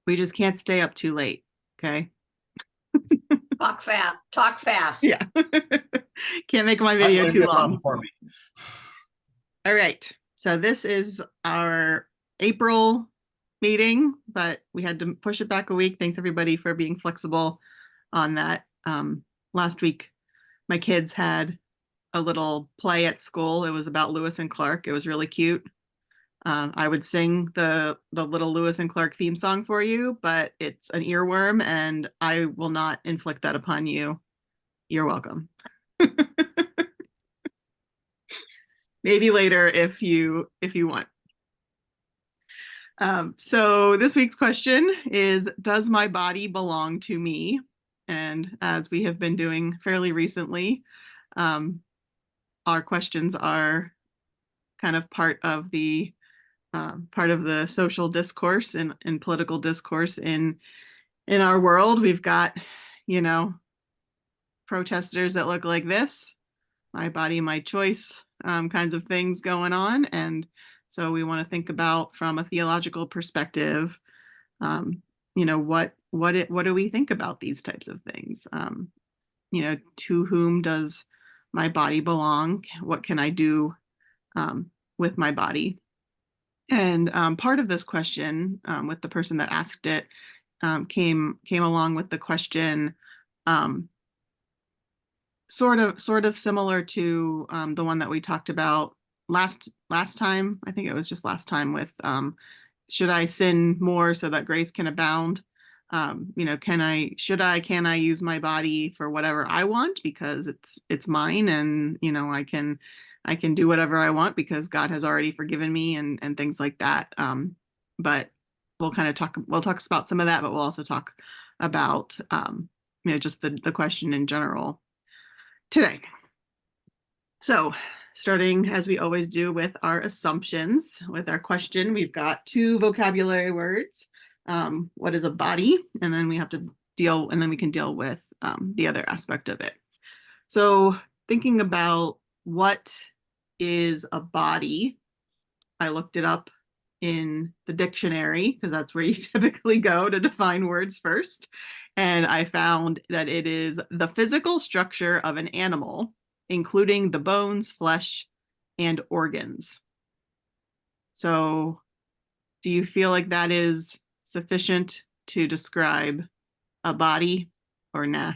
We just can't stay up too late. Okay. Talk fast. Yeah. Can't make my That video wouldn't too be a problem long. for me. All right. So this is our April meeting, but we had to push it back a week. Thanks everybody for being flexible on that. Last week, my kids had a little play at school. It was about Lewis and Clark. It was really cute. I would sing the little Lewis and Clark theme song for you, but it's an earworm and I will not inflict that upon you. You're welcome. Maybe later if you want. So this week's question is, does my body belong to me? And as we have been doing fairly recently, our questions are kind of part of the social discourse and political discourse in our world. We've got, protesters that look like this, my body, my choice, kinds of things going on. And so we want to think about from a theological perspective, what do we think about these types of things? To whom does my body belong? What can I do with my body? And part of this question, with the person that asked it, came along with the question, sort of similar to the one that we talked about last time. I think it was just last time with should I sin more so that grace can abound? Can I use my body for whatever I want because it's mine, and I can do whatever I want because God has already forgiven me and things like that. But we'll talk about some of that, but we'll also talk about just the question in general today. So starting as we always do with our assumptions, with our question, we've got two vocabulary words. What is a body? And then we can deal with the other aspect of it. So thinking about what is a body, I looked it up in the dictionary because that's where you typically go to define words first. And I found that it is the physical structure of an animal, including the bones, flesh, and organs. So do you feel like that is sufficient to describe a body or nah?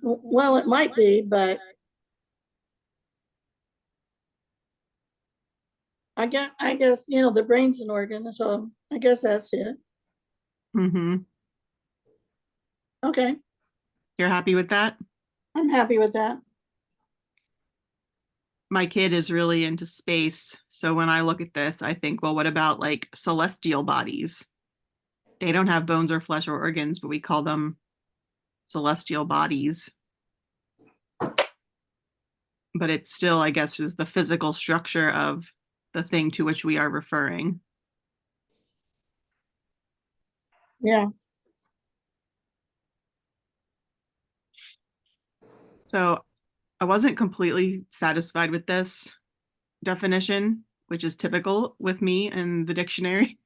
Well, it might be, but I guess, the brain's an organ, so I guess that's it. Mm-hmm. Okay, You're happy with that? I'm happy with that. My kid is really into space. So when I look at this, I think, well, what about like celestial bodies? They don't have bones or flesh or organs, but we call them celestial bodies. But it's still, I guess, is the physical structure of the thing to which we are referring. Yeah. So I wasn't completely satisfied with this definition, which is typical with me in the dictionary.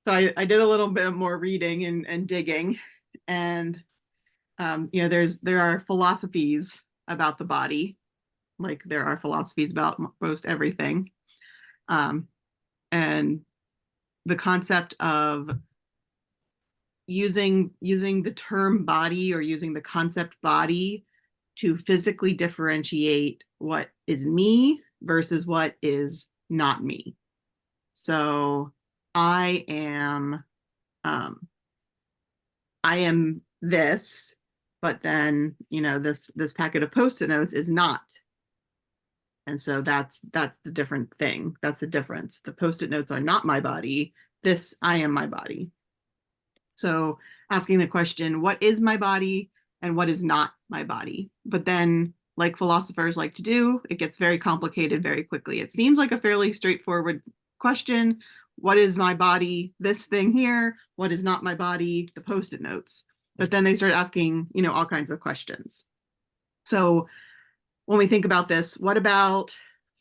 So I did a little bit more reading and digging, and there are philosophies about the body, like there are philosophies about most everything, and the concept of using the term body or using the concept body to physically differentiate what is me versus what is not me. So I am this, but then this packet of Post-it notes is not. And so that's the different thing. That's the difference. The Post-it notes are not my body. I am my body. So asking the question, what is my body and what is not my body? But then, like philosophers like to do, it gets very complicated very quickly. It seems like a fairly straightforward question. What is my body? This thing here. What is not my body? The Post-it notes. But then they start asking, all kinds of questions. So when we think about this, what about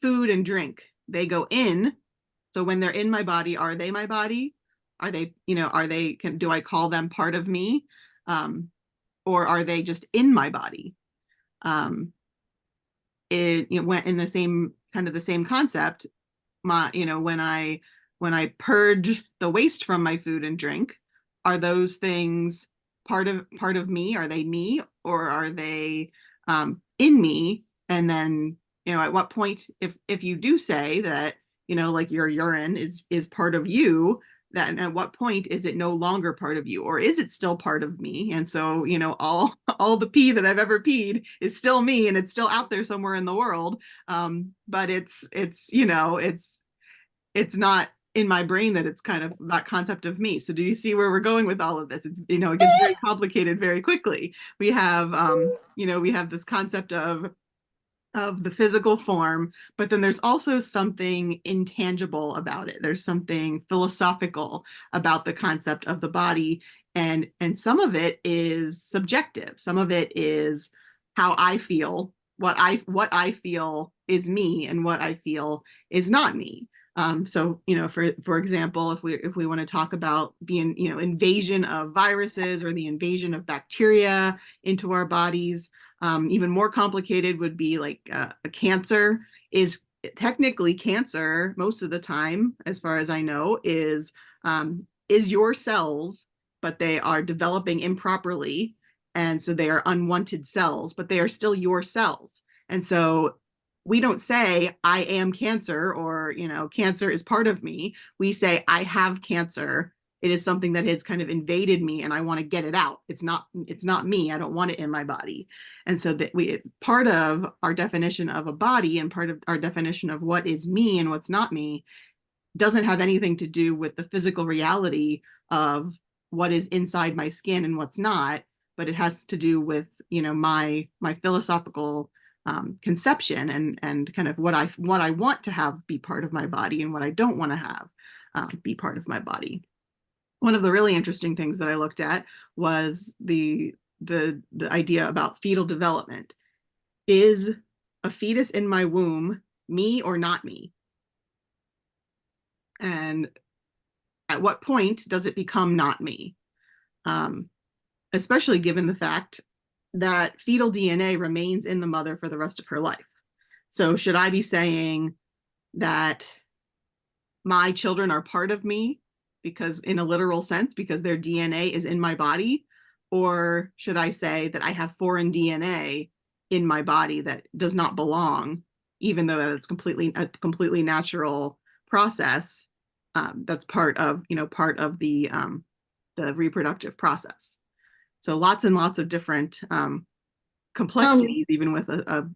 food and drink? They go in. So when they're in my body, are they my body? Do I call them part of me? Um, or are they just in my body? Um, went in the same kind of the same concept. When I purge the waste from my food and drink, are those things part of me? Are they me, or are they in me? And then, at what point, if you do say that, like your urine is part of you, that at what point is it no longer part of you, or is it still part of me? And so, all the pee that I've ever peed is still me, and it's still out there somewhere in the world. But it's not in my brain, that it's kind of that concept of me. So do you see where we're going with all of this? It gets very complicated very quickly. We have this concept of the physical form, but then there's also something intangible about it. There's something philosophical about the concept of the body, and some of it is subjective. Some of it is how I feel, what I feel is me, and what I feel is not me. So, for example, if we want to talk about the invasion of viruses or the invasion of bacteria into our bodies, even more complicated would be like a cancer. Is technically cancer most of the time, as far as I know, is your cells, but they are developing improperly, and so they are unwanted cells, but they are still your cells. And so we don't say I am cancer, or cancer is part of me. We say I have cancer. It is something that has kind of invaded me, and I want to get it out. It's not me. I don't want it in my body. And so that we part of our definition of a body, and part of our definition of what is me and what's not me, doesn't have anything to do with the physical reality of what is inside my skin and what's not, but it has to do with my philosophical conception, and kind of what I want to have be part of my body, and what I don't want to have be part of my body. One of the really interesting things that I looked at was the idea about fetal development. Is a fetus in my womb me or not me? And at what point does it become not me? Um, Especially given the fact that fetal DNA remains in the mother for the rest of her life. So should I be saying that my children are part of me, because in a literal sense, because their DNA is in my body? Or should I say that I have foreign DNA in my body that does not belong, even though it's a completely natural process, that's part of the reproductive process. So lots and lots of different Um, complexities, even with a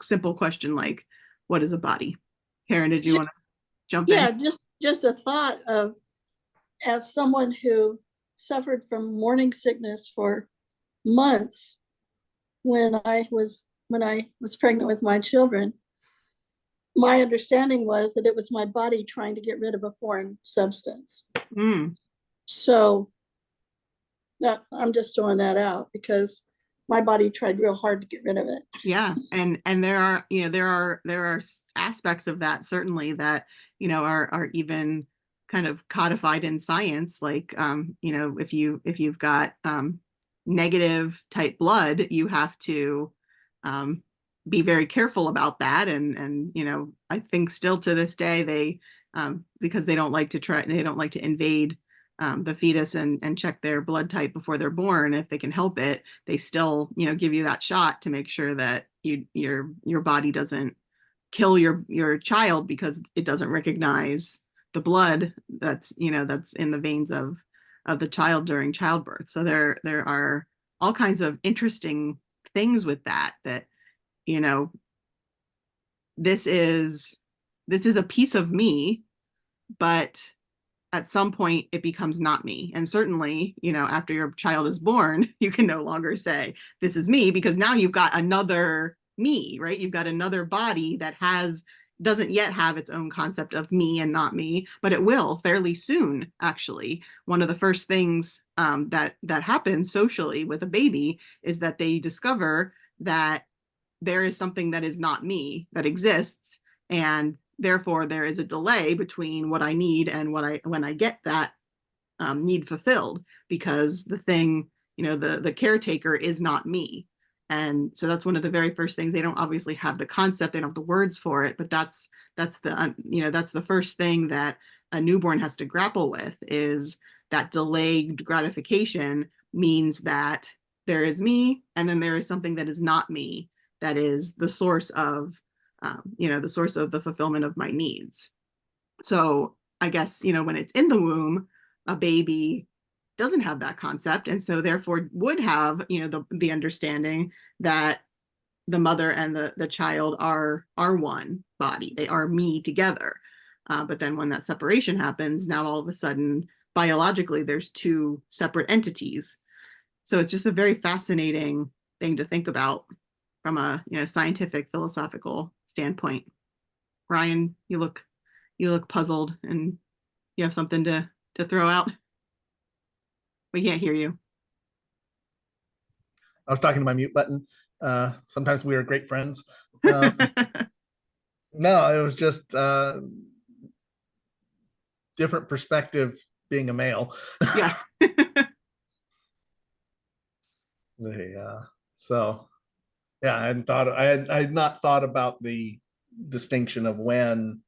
simple question like, what is a body? Karen, did you ju- want to jump in? yeah, just a thought of, as someone who suffered from morning sickness for months when I was pregnant with my children, my understanding was that it was my body trying to get rid of a foreign substance. Mm. So I'm just throwing that out because my body tried real hard to get rid of it. Yeah, and there are aspects of that, certainly, that are even kind of codified in science, like if you've got negative type blood, you have to um be very careful about that. And I think still to this day, because they don't like to invade the fetus, and check their blood type before they're born. If they can help it, they still give you that shot to make sure that your body doesn't kill your child, because it doesn't recognize the blood that's in the veins of the child during childbirth. So there are all kinds of interesting things with that you know this is this is a piece of me, but at some point it becomes not me. And certainly, after your child is born, you can no longer say this is me, because now you've got another me, right? You've got another body that has doesn't yet have its own concept of me and not me, but it will fairly soon. Actually, one of the first things that happens socially with a baby is that they discover that there is something that is not me that exists, and therefore there is a delay between what I need and what I when I get that need fulfilled, because the thing, the caretaker is not me. And so that's one of the very first things. They don't obviously have the concept, they don't have the words for it, but that's the first thing that a newborn has to grapple with, is that delayed gratification means that there is me, and then there is something that is not me, that is the source of the source of the fulfillment of my needs. So I guess, when it's in the womb, a baby doesn't have that concept, and so therefore would have, the understanding that the mother and the child are one body. They are me together. But then when that separation happens, now all of a sudden, biologically, there's two separate entities. So it's just a very fascinating thing to think about from a scientific philosophical standpoint. Ryan, you look puzzled, and you have something to throw out. We can't hear you. I was talking to my mute button. Sometimes we are great friends. No, it was just different perspective being a male. Yeah. So yeah, I had not thought about the distinction of when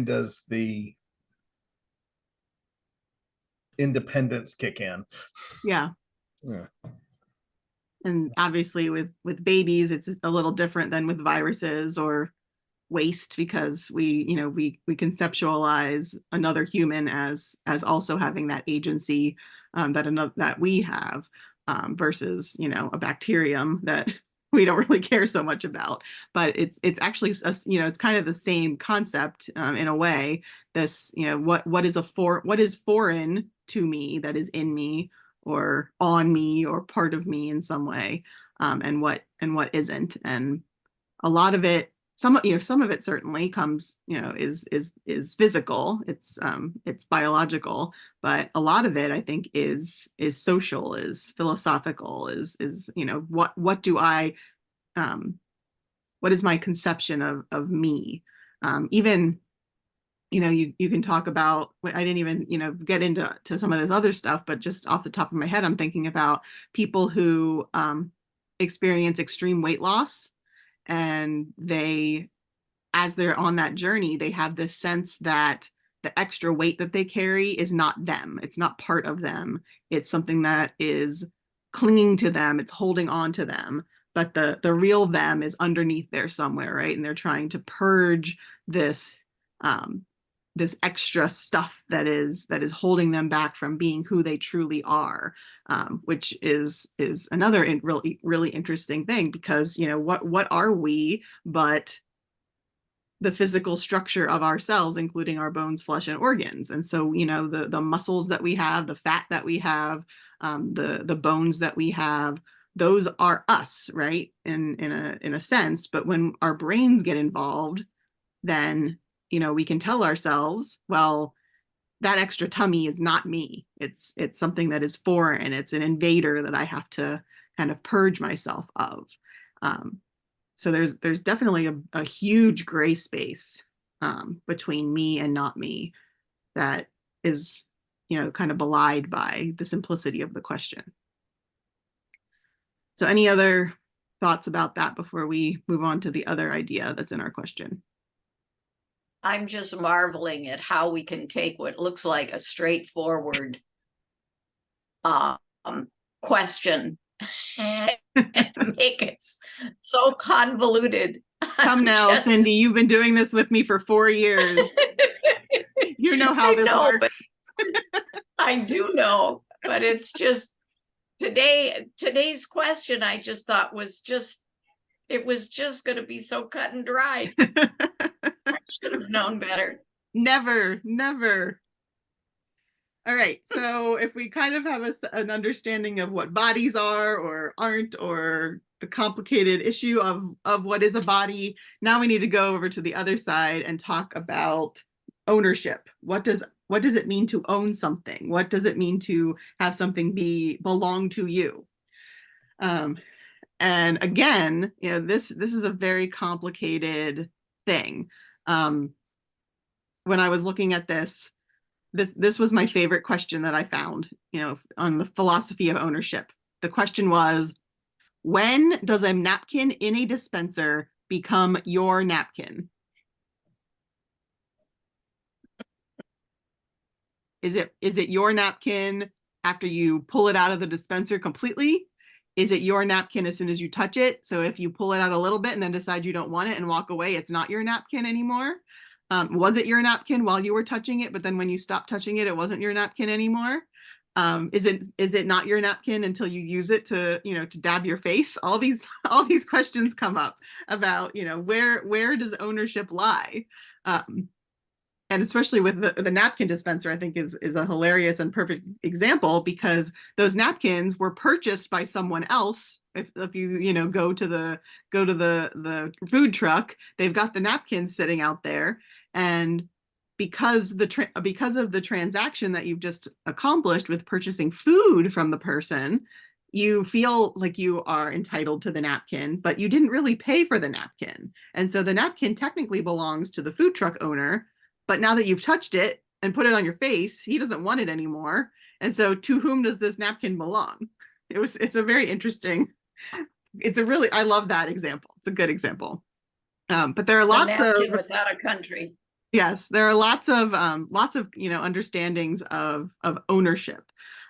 does the independence kick in. Yeah. Yeah. And obviously with babies, it's a little different than with viruses or waste, because we conceptualize another human as also having that agency, that we have, versus a bacterium that we don't really care so much about. But it's actually it's kind of the same concept, in a way. This, what is foreign to me, that is in me or on me or part of me in some way, and what isn't. And a lot of it, some of it certainly comes, is physical, it's biological, but a lot of it, I think, is social, is philosophical, is what do I, um what is my conception of me. Even, you can talk about, I didn't even get into some of this other stuff, but just off the top of my head, I'm thinking about people who experience extreme weight loss, and as they're on that journey, they have this sense that the extra weight that they carry is not them. It's not part of them. It's something that is clinging to them. It's holding on to them. But the real them is underneath there somewhere, right? And they're trying to purge this um, this extra stuff that is holding them back from being who they truly are, which is another really really interesting thing, because what are we but the physical structure of ourselves, including our bones, flesh, and organs. And so, the muscles that we have, the fat that we have, the bones that we have, those are us, right? In a sense. But when our brains get involved, then we can tell ourselves, well, that extra tummy is not me. It's something that is foreign. It's an invader that I have to kind of purge myself of. Um, so there's definitely a huge gray space, between me and not me, that is, kind of belied by the simplicity of the question. So any other thoughts about that before we move on to the other idea that's in our question? I'm just marveling at how we can take what looks like a straightforward um, question and make it so convoluted. Come now, Cindy, you've been doing this with me for 4 years. You know how this works. I do know, but it's just today's question, I just thought it was just going to be so cut and dry. I should have known better. Never. All right. So if we kind of have an understanding of what bodies are or aren't, or the complicated issue of what is a body. Now we need to go over to the other side and talk about ownership. What does it mean to own something? What does it mean to have something belong to you? And again, this is a very complicated thing. When I was looking at this was my favorite question that I found, on the philosophy of ownership. The question was, when does a napkin in a dispenser become your napkin? Is it your napkin after you pull it out of the dispenser completely? Is it your napkin as soon as you touch it? So if you pull it out a little bit and then decide you don't want it and walk away, it's not your napkin anymore. Was it your napkin while you were touching it, but then when you stopped touching it, it wasn't your napkin anymore? Is it not your napkin until you use it to dab your face? All these questions come up about where does ownership lie? And especially with the napkin dispenser, I think is a hilarious and perfect example, because those napkins were purchased by someone else. If you go to the food truck, they've got the napkins sitting out there, and because of the transaction that you've just accomplished with purchasing food from the person, you feel like you are entitled to the napkin, but you didn't really pay for the napkin. And so the napkin technically belongs to the food truck owner, but now that you've touched it and put it on your face, he doesn't want it anymore. And so to whom does this napkin belong? It's a very interesting, I love that example. It's a good example. But there are The lots napkin of, without a country. yes, there are lots of understandings of ownership.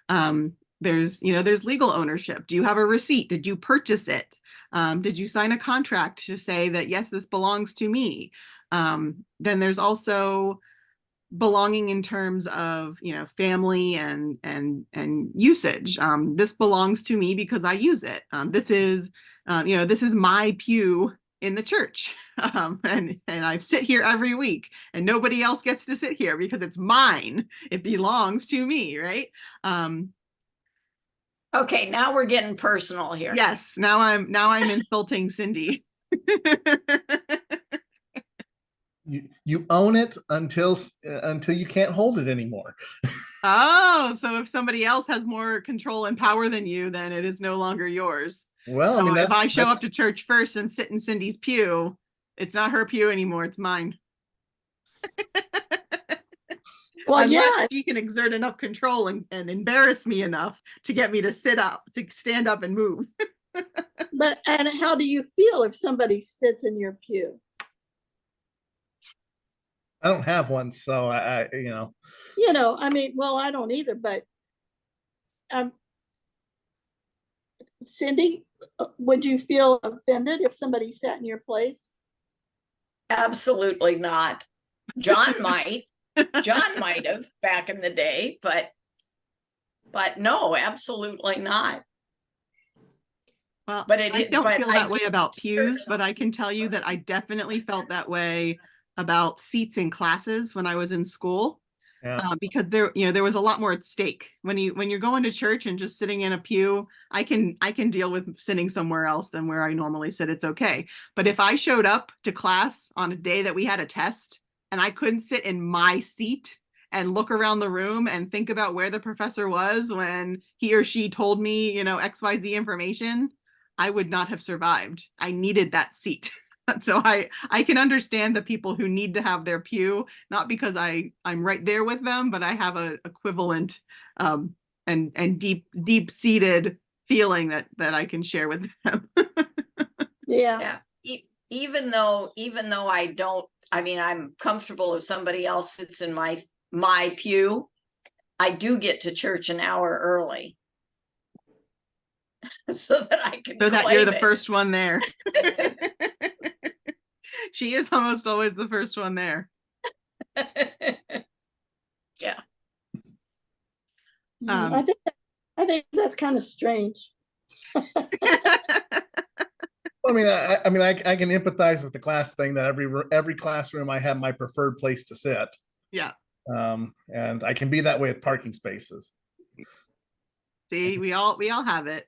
There's legal ownership. Do you have a receipt? Did you purchase it? Did you sign a contract to say that, yes, this belongs to me? Then there's also belonging in terms of family and usage. This belongs to me because I use it. This is my pew in the church, and I sit here every week, and nobody else gets to sit here because it's mine. It belongs to me, right? Okay, now we're getting personal here. Yes, now I'm insulting Cindy. You own it until you can't hold it anymore. Oh, so if somebody else has more control and power than you, then it is no longer yours. Well, I mean, So if I show up to church first and sit in Cindy's pew, it's not her pew anymore, it's mine. Well, Unless yeah, she can exert enough control and embarrass me enough to get me to stand up and move. and how do you feel if somebody sits in your pew? I don't have one, so I I mean, well, I don't either, but um, Cindy, would you feel offended if somebody sat in your place? Absolutely not. John might. John might have back in the day, but no, absolutely not. Well, But I don't feel that way about pews, but I can tell you that I definitely felt that way about seats in classes when I was in school. yeah. Because there was a lot more at stake when you're going to church and just sitting in a pew. I can deal with sitting somewhere else than where I normally sit. It's okay. But if I showed up to class on a day that we had a test and I couldn't sit in my seat and look around the room and think about where the professor was when he or she told me, XYZ information, I would not have survived. I needed that seat. So I can understand the people who need to have their pew, not because I'm right there with them, but I have a equivalent and deep seated feeling that I can share with them. Yeah. Even though I don't, I mean, I'm comfortable if somebody else sits in my pew, I do get to church an hour early so that I can So that you're the claim it. first one there. She is almost always the first one there. Yeah. I think that's kind of strange. I mean, I can empathize with the class thing that every classroom I have my preferred place to sit. Yeah. And I can be that way with parking spaces. See, we all have it.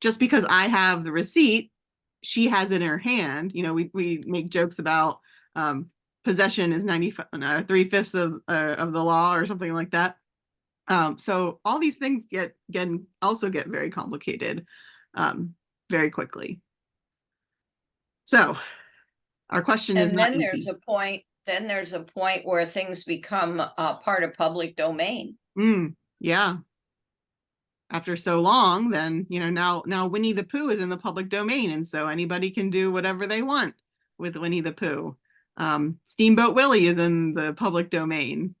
just because I have the receipt, she has it in her hand. You know, we make jokes about possession is 3/5 of the law or something like that. So all these things get very complicated very quickly. So our question is And not then there's easy. a point where things become part of public domain. Yeah. After so long, then, you know, now Winnie the Pooh is in the public domain, and so anybody can do whatever they want with Winnie the Pooh. Steamboat Willie is in the public domain,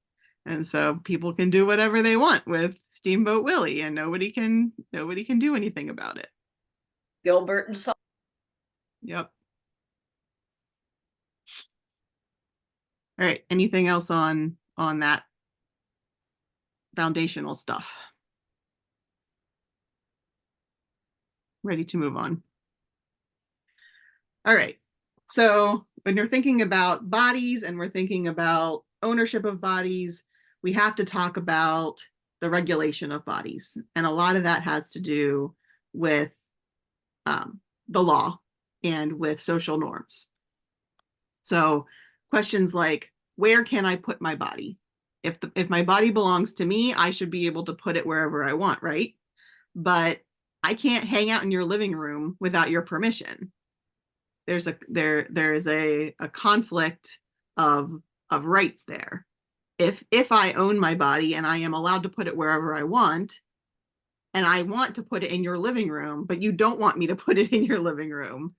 and so people can do whatever they want with Steamboat Willie, and nobody can do anything about it. Gilbert and Sullivan. Yep. All right. Anything else on that foundational stuff? Ready to move on. All right. So when you're thinking about bodies and we're thinking about ownership of bodies, we have to talk about the regulation of bodies. And a lot of that has to do with the law and with social norms. So questions like, where can I put my body? If my body belongs to me, I should be able to put it wherever I want, right? But I can't hang out in your living room without your permission. There is a conflict of rights there. If I own my body and I am allowed to put it wherever I want, and I want to put it in your living room, but you don't want me to put it in your living room,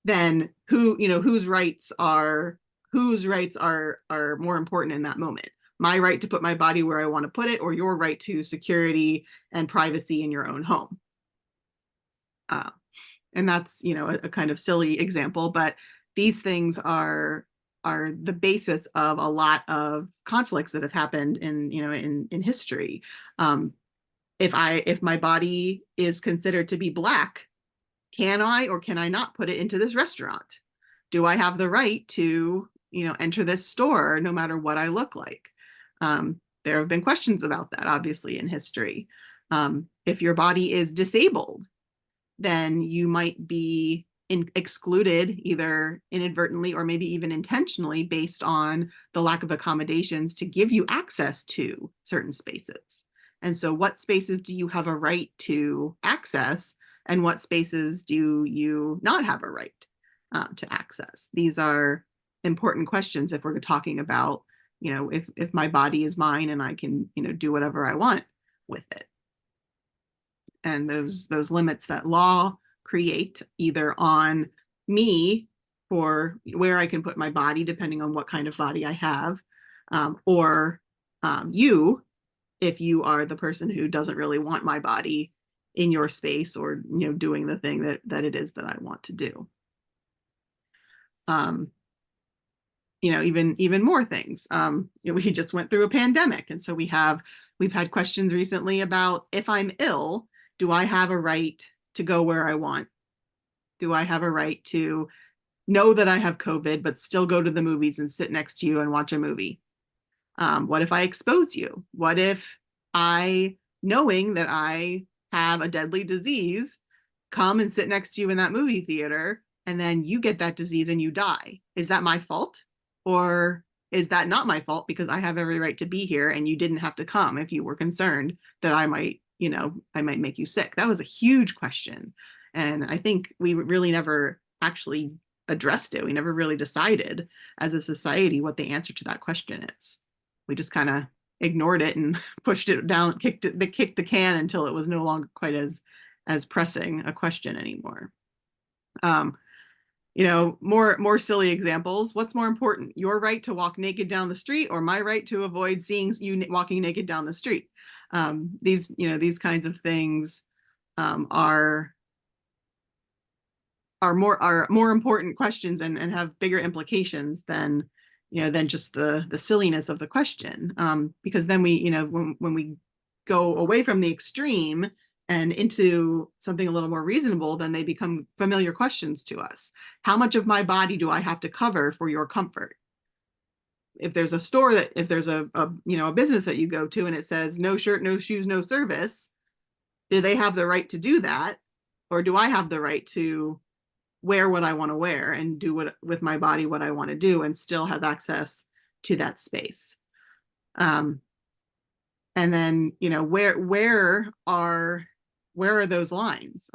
then whose rights are more important in that moment? My right to put my body where I want to put it, or your right to security and privacy in your own home? And that's, you know, a kind of silly example, but these things are the basis of a lot of conflicts that have happened in history. If my body is considered to be Black, can I or can I not put it into this restaurant? Do I have the right to, you know, enter this store no matter what I look like? There have been questions about that, obviously, in history. If your body is disabled, then you might be excluded either inadvertently or maybe even intentionally based on the lack of accommodations to give you access to certain spaces. And so what spaces do you have a right to access, and what spaces do you not have a right to access? These are important questions if we're talking about, you know, if my body is mine and I can, you know, do whatever I want with it. And those limits that law create either on me for where I can put my body, depending on what kind of body I have, or you, if you are the person who doesn't really want my body in your space or, you know, doing the thing that it is that I want to do. You know, even more things. You know, we just went through a pandemic, and so we've had questions recently about, if I'm ill, do I have a right to go where I want? Do I have a right to know that I have COVID, but still go to the movies and sit next to you and watch a movie? What if I expose you? What if I, knowing that I have a deadly disease, come and sit next to you in that movie theater, and then you get that disease and you die? Is that my fault? Or is that not my fault because I have every right to be here and you didn't have to come if you were concerned that I might make you sick? That was a huge question. And I think we really never actually addressed it. We never really decided as a society what the answer to that question is. We just kind of ignored it and pushed it down, kicked the can until it was no longer quite as pressing a question anymore. You know, more silly examples. What's more important, your right to walk naked down the street or my right to avoid seeing you walking naked down the street? These kinds of things are more important questions and have bigger implications than just the silliness of the question. Because then we, when we go away from the extreme and into something a little more reasonable, then they become familiar questions to us. How much of my body do I have to cover for your comfort? If there's a business that you go to and it says no shirt, no shoes, no service, do they have the right to do that? or do I have the right to wear what I want to wear and do what with my body what I want to do and still have access to that space? And then, you know, where are those lines?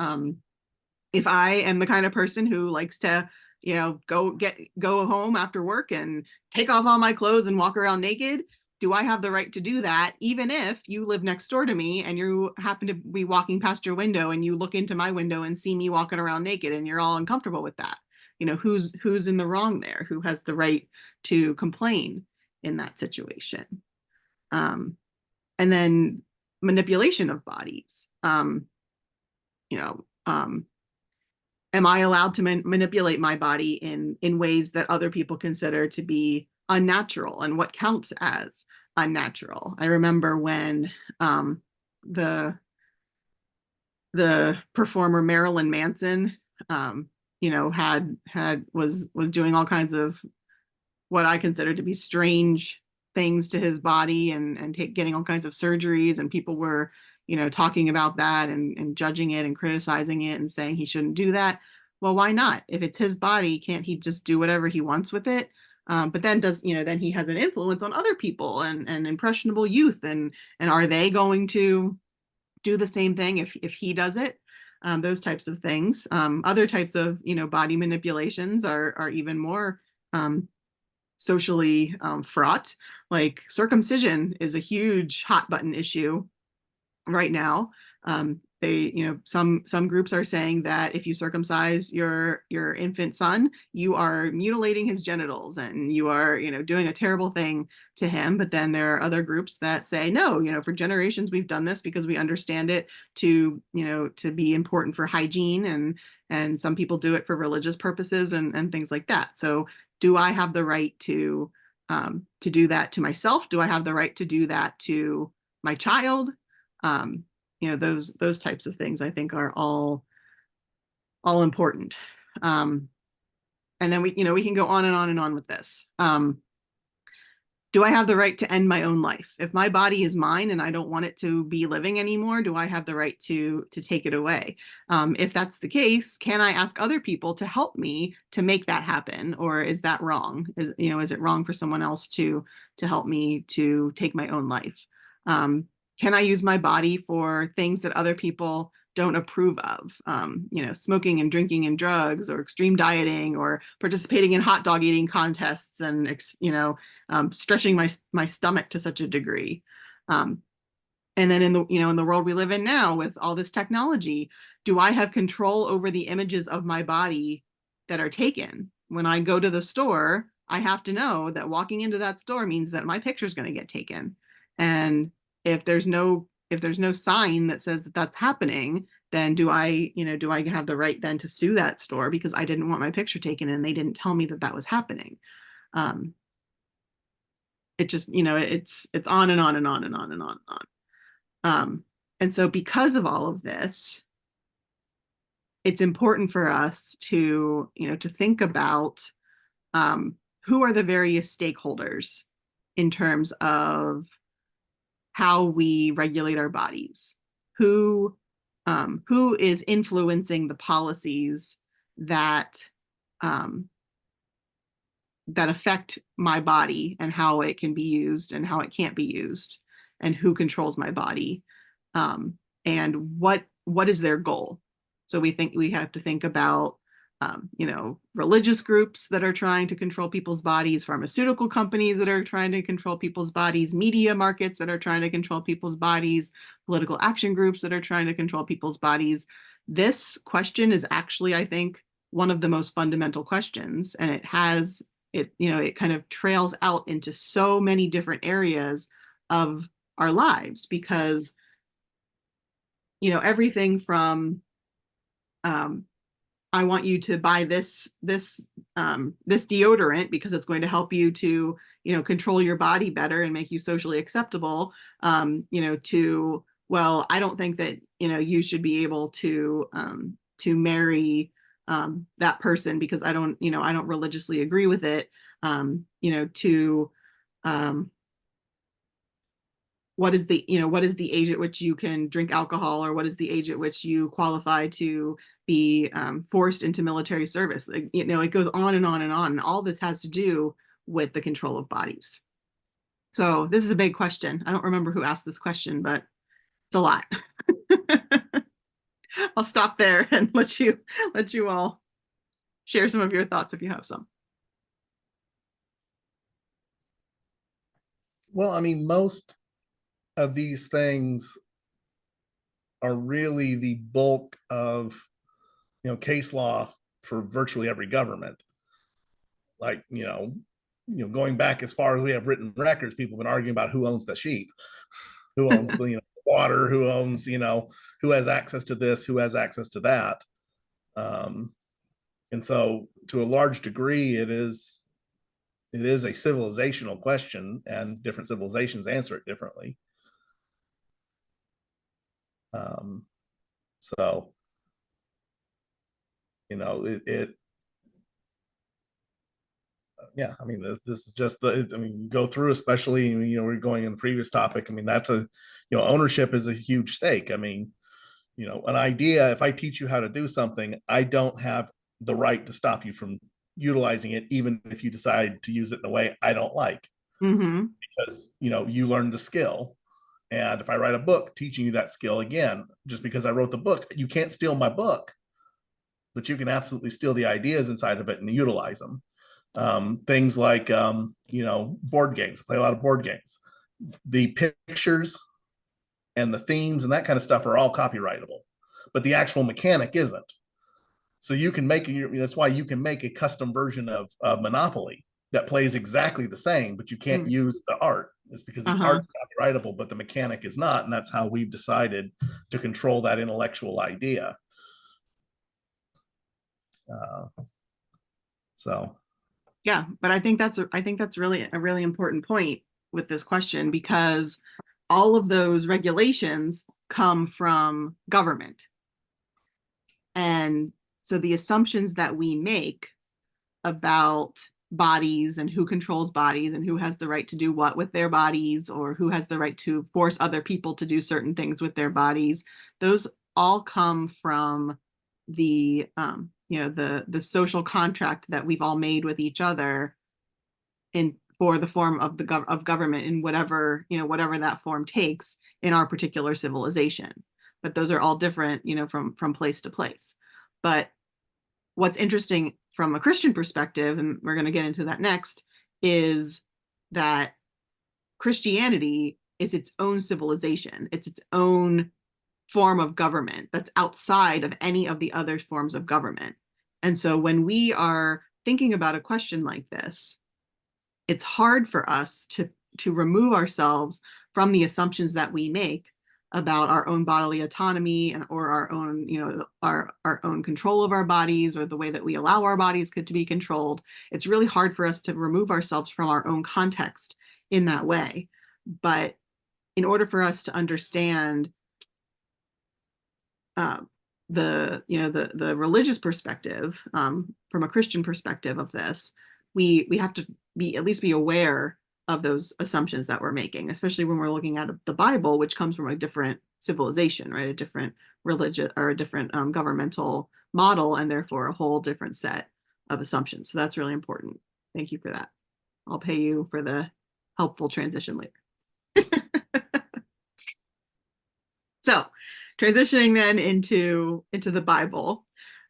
If I am the kind of person who likes to, you know, go home after work and take off all my clothes and walk around naked, do I have the right to do that, even if you live next door to me and you happen to be walking past your window and you look into my window and see me walking around naked and you're all uncomfortable with that? You know, who's in the wrong there? Who has the right to complain in that situation? And then manipulation of bodies. You know, am I allowed to manipulate my body in ways that other people consider to be unnatural, and what counts as unnatural? I remember when the performer Marilyn Manson, you know, was doing all kinds of what I consider to be strange things to his body, and getting all kinds of surgeries, and people were, you know, talking about that and judging it and criticizing it and saying he shouldn't do that. Well, why not? If it's his body, can't he just do whatever he wants with it? But then then he has an influence on other people and impressionable youth, and are they going to do the same thing if he does it? Those types of things. Other types of, you know, body manipulations are even more socially fraught. Like circumcision is a huge hot button issue right now. Some groups are saying that if you circumcise your infant son, you are mutilating his genitals and you are, you know, doing a terrible thing to him. But then there are other groups that say, no, you know, for generations we've done this because we understand it to, you know, to be important for hygiene, and some people do it for religious purposes and things like that. So do I have the right to do that to myself? Do I have the right to do that to my child? You know, those types of things I think are all important. And then we can go on and on and on with this. Do I have the right to end my own life? If my body is mine and I don't want it to be living anymore, do I have the right to take it away? If that's the case, can I ask other people to help me to make that happen? Or is that wrong? Is it wrong for someone else to help me to take my own life? Can I use my body for things that other people don't approve of? Smoking and drinking and drugs, or extreme dieting, or participating in hot dog eating contests, and stretching my stomach to such a degree. And then in the world we live in now with all this technology, do I have control over the images of my body that are taken? When I go to the store, I have to know that walking into that store means that my picture is going to get taken. And if there's no sign that says that that's happening, then do I have the right then to sue that store because I didn't want my picture taken and they didn't tell me that was happening? It just, it's on and on and on and on and on and on. And so because of all of this, it's important for us to think about who are the various stakeholders in terms of how we regulate our bodies, who is influencing the policies that affect my body and how it can be used and how it can't be used, and who controls my body, and what is their goal. So we have to think about religious groups that are trying to control people's bodies, pharmaceutical companies that are trying to control people's bodies, media markets that are trying to control people's bodies, political action groups that are trying to control people's bodies. This question is actually, I think, one of the most fundamental questions, and it kind of trails out into so many different areas of our lives, because everything from I want you to buy this deodorant because it's going to help you to control your body better and make you socially acceptable, to, well, I don't think that you should be able to marry that person because I don't religiously agree with it, to what is the, what is the age at which you can drink alcohol, or what is the age at which you qualify to be forced into military service? Like, it goes on and on and on. And all this has to do with the control of bodies. So this is a big question. I don't remember who asked this question, but it's a lot. I'll stop there and let you all share some of your thoughts if you have some. Well, I mean, most of these things are really the bulk of, case law for virtually every government. Like, going back as far as we have written records, people have been arguing about who owns the sheep, who owns the water, who owns, who has access to this, who has access to that. And so to a large degree, it is a civilizational question, and different civilizations answer it differently. So, yeah, I mean, this is just go through, especially, we're going in the previous topic. I mean, that's ownership is a huge stake. I mean, an idea, if I teach you how to do something, I don't have the right to stop you from utilizing it, even if you decide to use it in a way I don't like, because, you learned the skill. And if I write a book teaching you that skill, again, just because I wrote the book, you can't steal my book, but you can absolutely steal the ideas inside of it and utilize them. Things like, board games. I play a lot of board games. The pictures and the themes and that kind of stuff are all copyrightable, but the actual mechanic isn't. So you can make, that's why you can make a custom version of Monopoly that plays exactly the same, but you can't use the art. It's because the art's copyrightable, but the mechanic is not. And that's how we've decided to control that intellectual idea. So. Yeah, but I think that's really a really important point with this question, because all of those regulations come from government. And so the assumptions that we make about bodies and who controls bodies and who has the right to do what with their bodies, or who has the right to force other people to do certain things with their bodies, those all come from the the social contract that we've all made with each other for the form of of government, in whatever that form takes in our particular civilization. But those are all different, from place to place. But what's interesting from a Christian perspective, and we're going to get into that next, is that Christianity is its own civilization. It's its own form of government that's outside of any of the other forms of government. And so when we are thinking about a question like this, it's hard for us to remove ourselves from the assumptions that we make about our own bodily autonomy, or our own, our own control of our bodies, or the way that we allow our bodies to be controlled. It's really hard for us to remove ourselves from our own context in that way. But in order for us to understand the religious perspective, from a Christian perspective of this, we have to at least be aware of those assumptions that we're making, especially when we're looking at the Bible, which comes from a different civilization, right? A different religion, or a different governmental model, and therefore a whole different set of assumptions. So that's really important. Thank you for that. I'll pay you for the helpful transition later. So transitioning then into the Bible,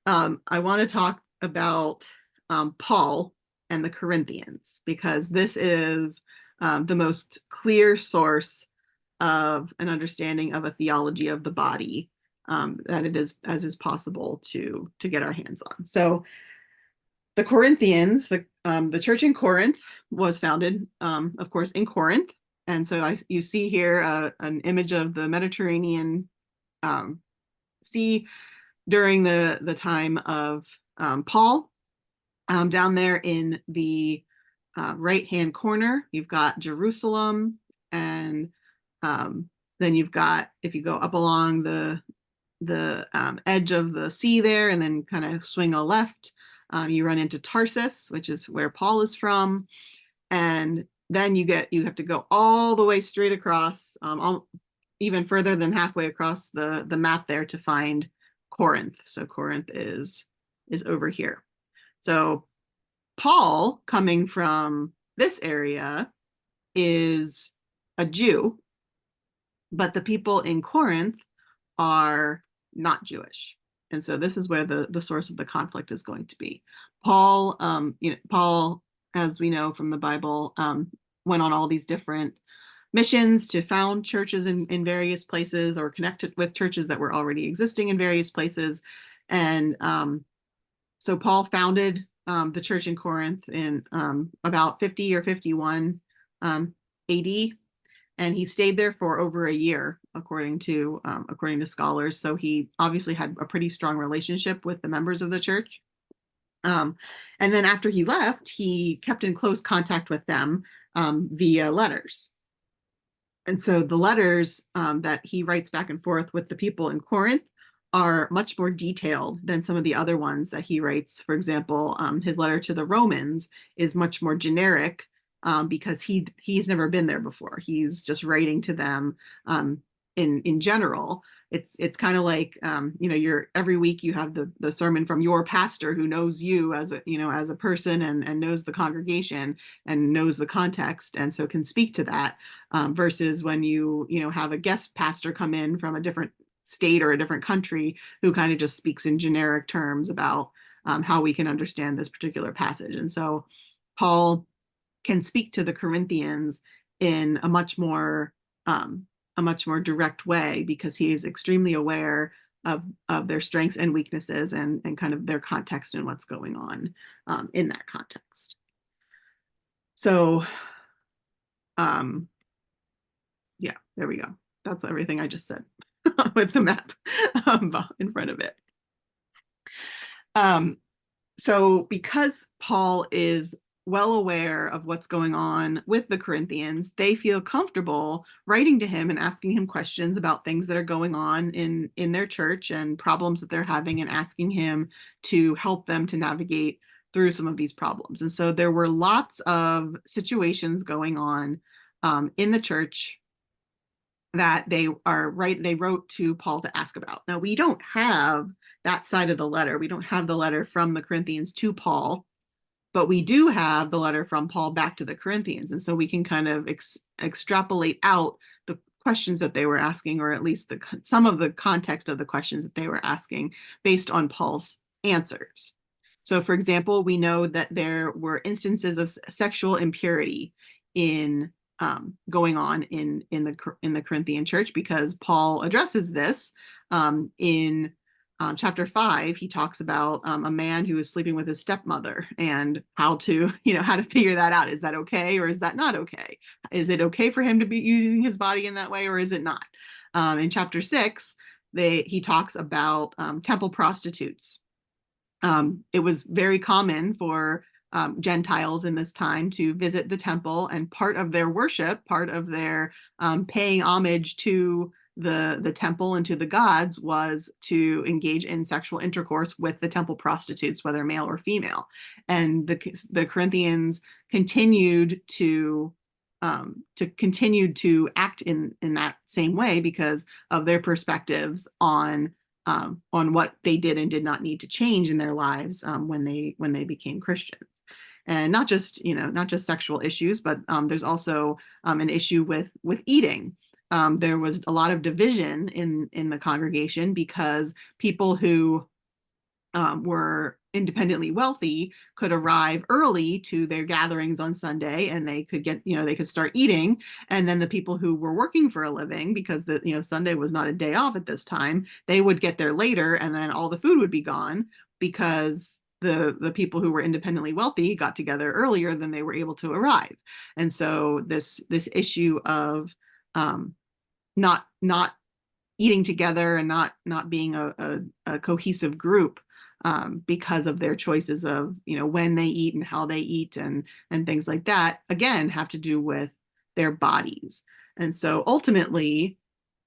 I want to talk about Paul and the Corinthians, because this is the most clear source of an understanding of a theology of the body that it is as is possible to get our hands on. So the Corinthians, the church in Corinth was founded, of course, in Corinth. And so you see here an image of the Mediterranean Sea during the time of Paul. Down there in the right-hand corner, you've got Jerusalem, and then you've got, if you go up along the edge of the sea there, and then kind of swing a left, you run into Tarsus, which is where Paul is from. And then you have to go all the way straight across, even further than halfway across the map there to find Corinth. So Corinth is over here. So Paul, coming from this area, is a Jew, but the people in Corinth are not Jewish. And so this is where the source of the conflict is going to be. Paul, Paul, as we know from the Bible, went on all these different missions to found churches in various places, or connected with churches that were already existing in various places. And so Paul founded the church in Corinth in about 50 or 51 AD, and he stayed there for over a year, according to scholars. So he obviously had a pretty strong relationship with the members of the church. And then after he left, he kept in close contact with them via letters. And so the letters that he writes back and forth with the people in Corinth are much more detailed than some of the other ones that he writes. For example, his letter to the Romans is much more generic because he's never been there before. He's just writing to them in general. It's kind of like you're every week you have the sermon from your pastor who knows you as a person and knows the congregation and knows the context, and so can speak to that, versus when you have a guest pastor come in from a different state or a different country who kind of just speaks in generic terms about how we can understand this particular passage. And so Paul can speak to the Corinthians in a much more direct way, because he is extremely aware of their strengths and weaknesses and kind of their context and what's going on in that context. So yeah, there we go. That's everything I just said with the map in front of it. So because Paul is well aware of what's going on with the Corinthians, they feel comfortable writing to him and asking him questions about things that are going on in their church and problems that they're having, and asking him to help them to navigate through some of these problems. And so there were lots of situations going on in the church that they wrote to Paul to ask about. Now, we don't have that side of the letter. We don't have the letter from the Corinthians to Paul, but we do have the letter from Paul back to the Corinthians. And so we can kind of extrapolate out the questions that they were asking, or at least some of the context of the questions that they were asking based on Paul's answers. So, for example, we know that there were instances of sexual impurity going on in the Corinthian church, because Paul addresses this in chapter 5. He talks about a man who is sleeping with his stepmother, and how to figure that out. Is that okay, or is that not okay? Is it okay for him to be using his body in that way, or is it not? In chapter 6, he talks about temple prostitutes. It was very common for Gentiles in this time to visit the temple, and part of their worship, part of their paying homage to the temple and to the gods, was to engage in sexual intercourse with the temple prostitutes, whether male or female. And the Corinthians continued to act in that same way because of their perspectives on what they did and did not need to change in their lives when they became Christians. And not just sexual issues, but there's also an issue with eating. There was a lot of division in the congregation, because people who were independently wealthy could arrive early to their gatherings on Sunday, and they could start eating. And then the people who were working for a living, because Sunday was not a day off at this time, they would get there later, and then all the food would be gone, because the people who were independently wealthy got together earlier than they were able to arrive. And so this issue of not eating together and not being a cohesive group because of their choices of when they eat and how they eat and things like that, again, have to do with their bodies. And so ultimately,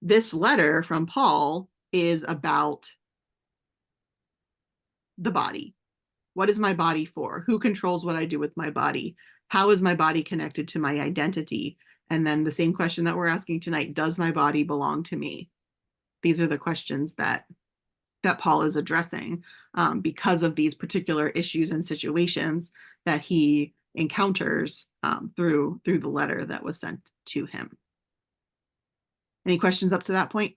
this letter from Paul is about the body. What is my body for? Who controls what I do with my body? How is my body connected to my identity? And then the same question that we're asking tonight, does my body belong to me? These are the questions that Paul is addressing because of these particular issues and situations that he encounters through the letter that was sent to him. Any questions up to that point?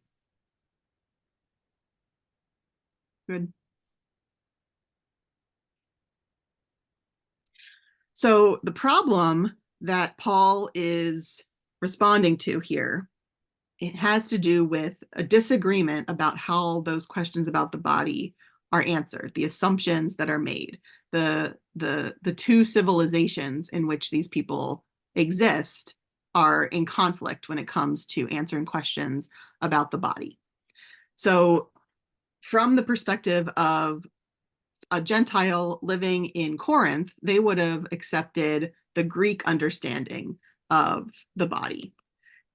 Good. So the problem that Paul is responding to here, it has to do with a disagreement about how those questions about the body are answered, the assumptions that are made, the two civilizations in which these people exist are in conflict when it comes to answering questions about the body. So from the perspective of a Gentile living in Corinth, they would have accepted the Greek understanding of the body.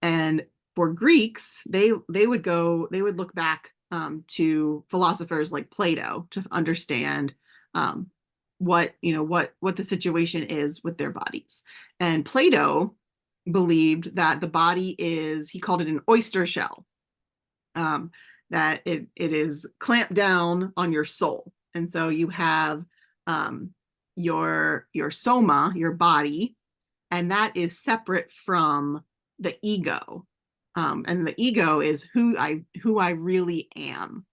And for Greeks, they would look back to philosophers like Plato to understand what the situation is with their bodies. And Plato believed that the body is, he called it an oyster shell, that it is clamped down on your soul. And so you have your soma, your body, and that is separate from the ego. And the ego is who I really am.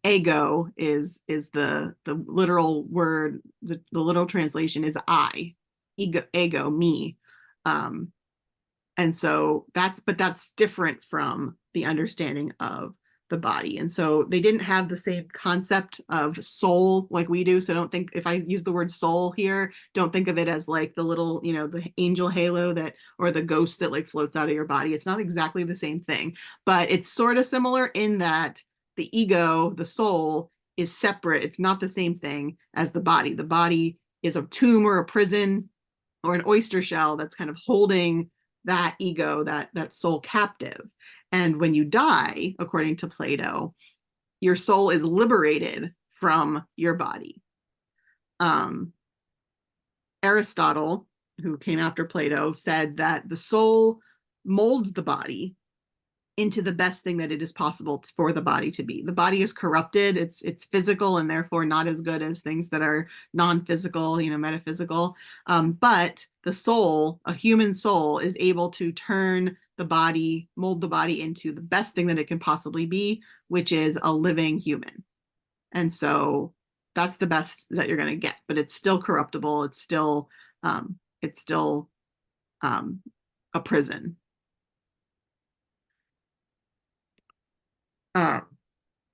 Ego is the literal word, the literal translation is I. Ego, me. And so that's different from the understanding of the body. And so they didn't have the same concept of soul like we do. So don't think, if I use the word soul here, don't think of it as like the little, the angel halo that, or the ghost that like floats out of your body. It's not exactly the same thing, but it's sort of similar in that the ego, the soul, is separate. It's not the same thing as the body. The body is a tomb or a prison or an oyster shell that's kind of holding that ego, that soul captive. And when you die, according to Plato, your soul is liberated from your body. Aristotle, who came after Plato, said that the soul molds the body into the best thing that it is possible for the body to be. The body is corrupted, it's physical and therefore not as good as things that are non-physical, metaphysical. But the soul, a human soul, is able to turn the body, mold the body into the best thing that it can possibly be, which is a living human. And so that's the best that you're going to get, but it's still corruptible. It's still a prison.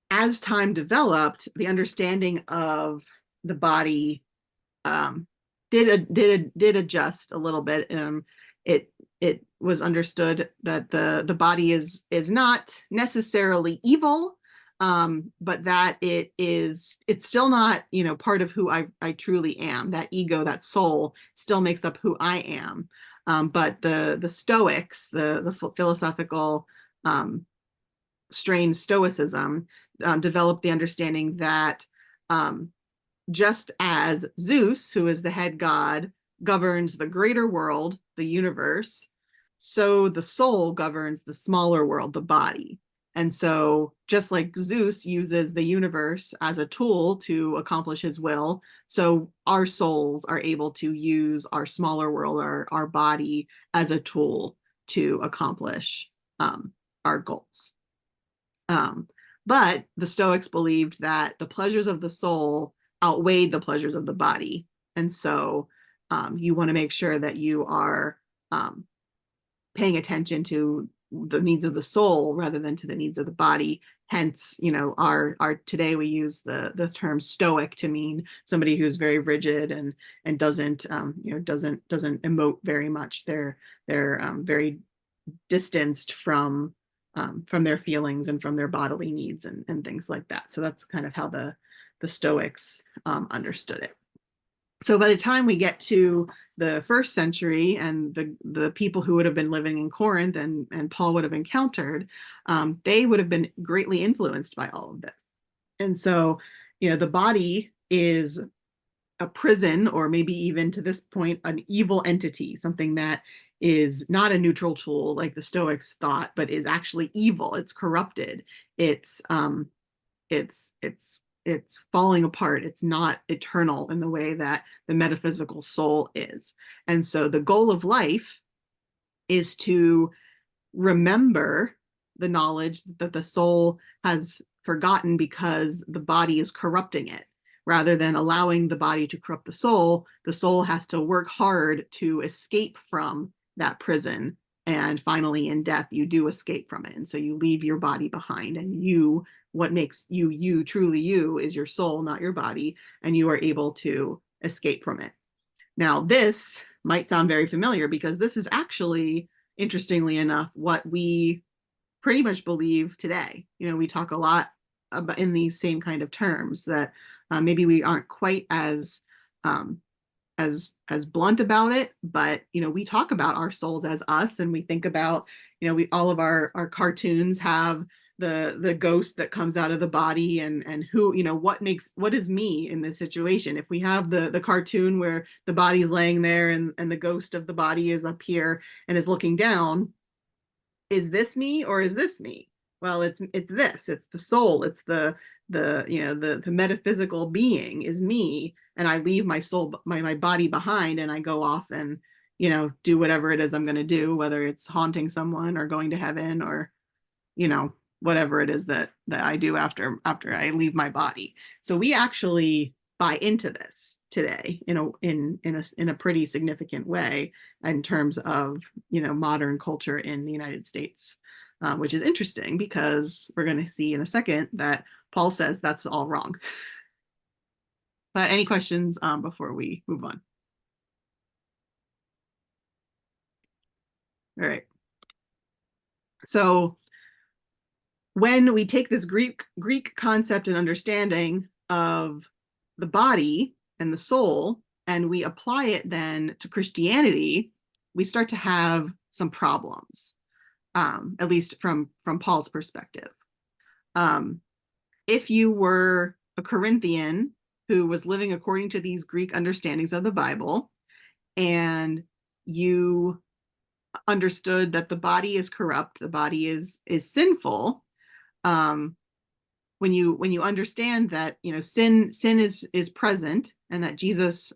As time developed, the understanding of the body did adjust a little bit. It was understood that the body is not necessarily evil, but that it's still not part of who I truly am. That ego, that soul, still makes up who I am. But the Stoics, the philosophical strained Stoicism, developed the understanding that just as Zeus, who is the head god, governs the greater world, the universe, so the soul governs the smaller world, the body. And so just like Zeus uses the universe as a tool to accomplish his will, so our souls are able to use our smaller world, our body, as a tool to accomplish our goals. But the Stoics believed that the pleasures of the soul outweighed the pleasures of the body. And so you want to make sure that you are paying attention to the needs of the soul rather than to the needs of the body. Hence, our today we use the term stoic to mean somebody who's very rigid and doesn't emote very much. They're very distanced from their feelings and from their bodily needs and things like that. So that's kind of how the Stoics understood it. So by the time we get to the first century and the people who would have been living in Corinth and Paul would have encountered, they would have been greatly influenced by all of this. And so, the body is a prison, or maybe even to this point, an evil entity, something that is not a neutral tool like the Stoics thought, but is actually evil. It's corrupted. It's it's falling apart. It's not eternal in the way that the metaphysical soul is. And so the goal of life is to remember the knowledge that the soul has forgotten because the body is corrupting it. Rather than allowing the body to corrupt the soul has to work hard to escape from that prison. And finally, in death, you do escape from it. And so you leave your body behind, and you, what makes you, you, truly you, is your soul, not your body, and you are able to escape from it. Now, this might sound very familiar because this is actually, interestingly enough, what we pretty much believe today. You know, we talk a lot about in these same kind of terms that maybe we aren't quite um, as blunt about it, but you know, we talk about our souls as us, and we think about, you know, we all of our cartoons have the ghost that comes out of the body, and who, you know, what is me in this situation. If we have the cartoon where the body's laying there and the ghost of the body is up here and is looking down, is this me or is this me? Well, it's this, it's the soul, it's the you know, the metaphysical being is me, and I leave my soul, my body behind, and I go off and, you know, do whatever it is I'm going to do, whether it's haunting someone or going to heaven, or, you know, whatever it is that I do after I leave my body. So we actually buy into this today in a pretty significant way in terms of, you know, modern culture in the United States, which is interesting because we're going to see in a second that Paul says that's all wrong. But any questions before we move on? All right. So when we take this Greek concept and understanding of the body and the soul, and we apply it then to Christianity, we start to have some problems, at least from Paul's perspective. If you were a Corinthian who was living according to these Greek understandings of the Bible, and you understood that the body is corrupt, the body is sinful, when you understand that, you know, sin is present, and that Jesus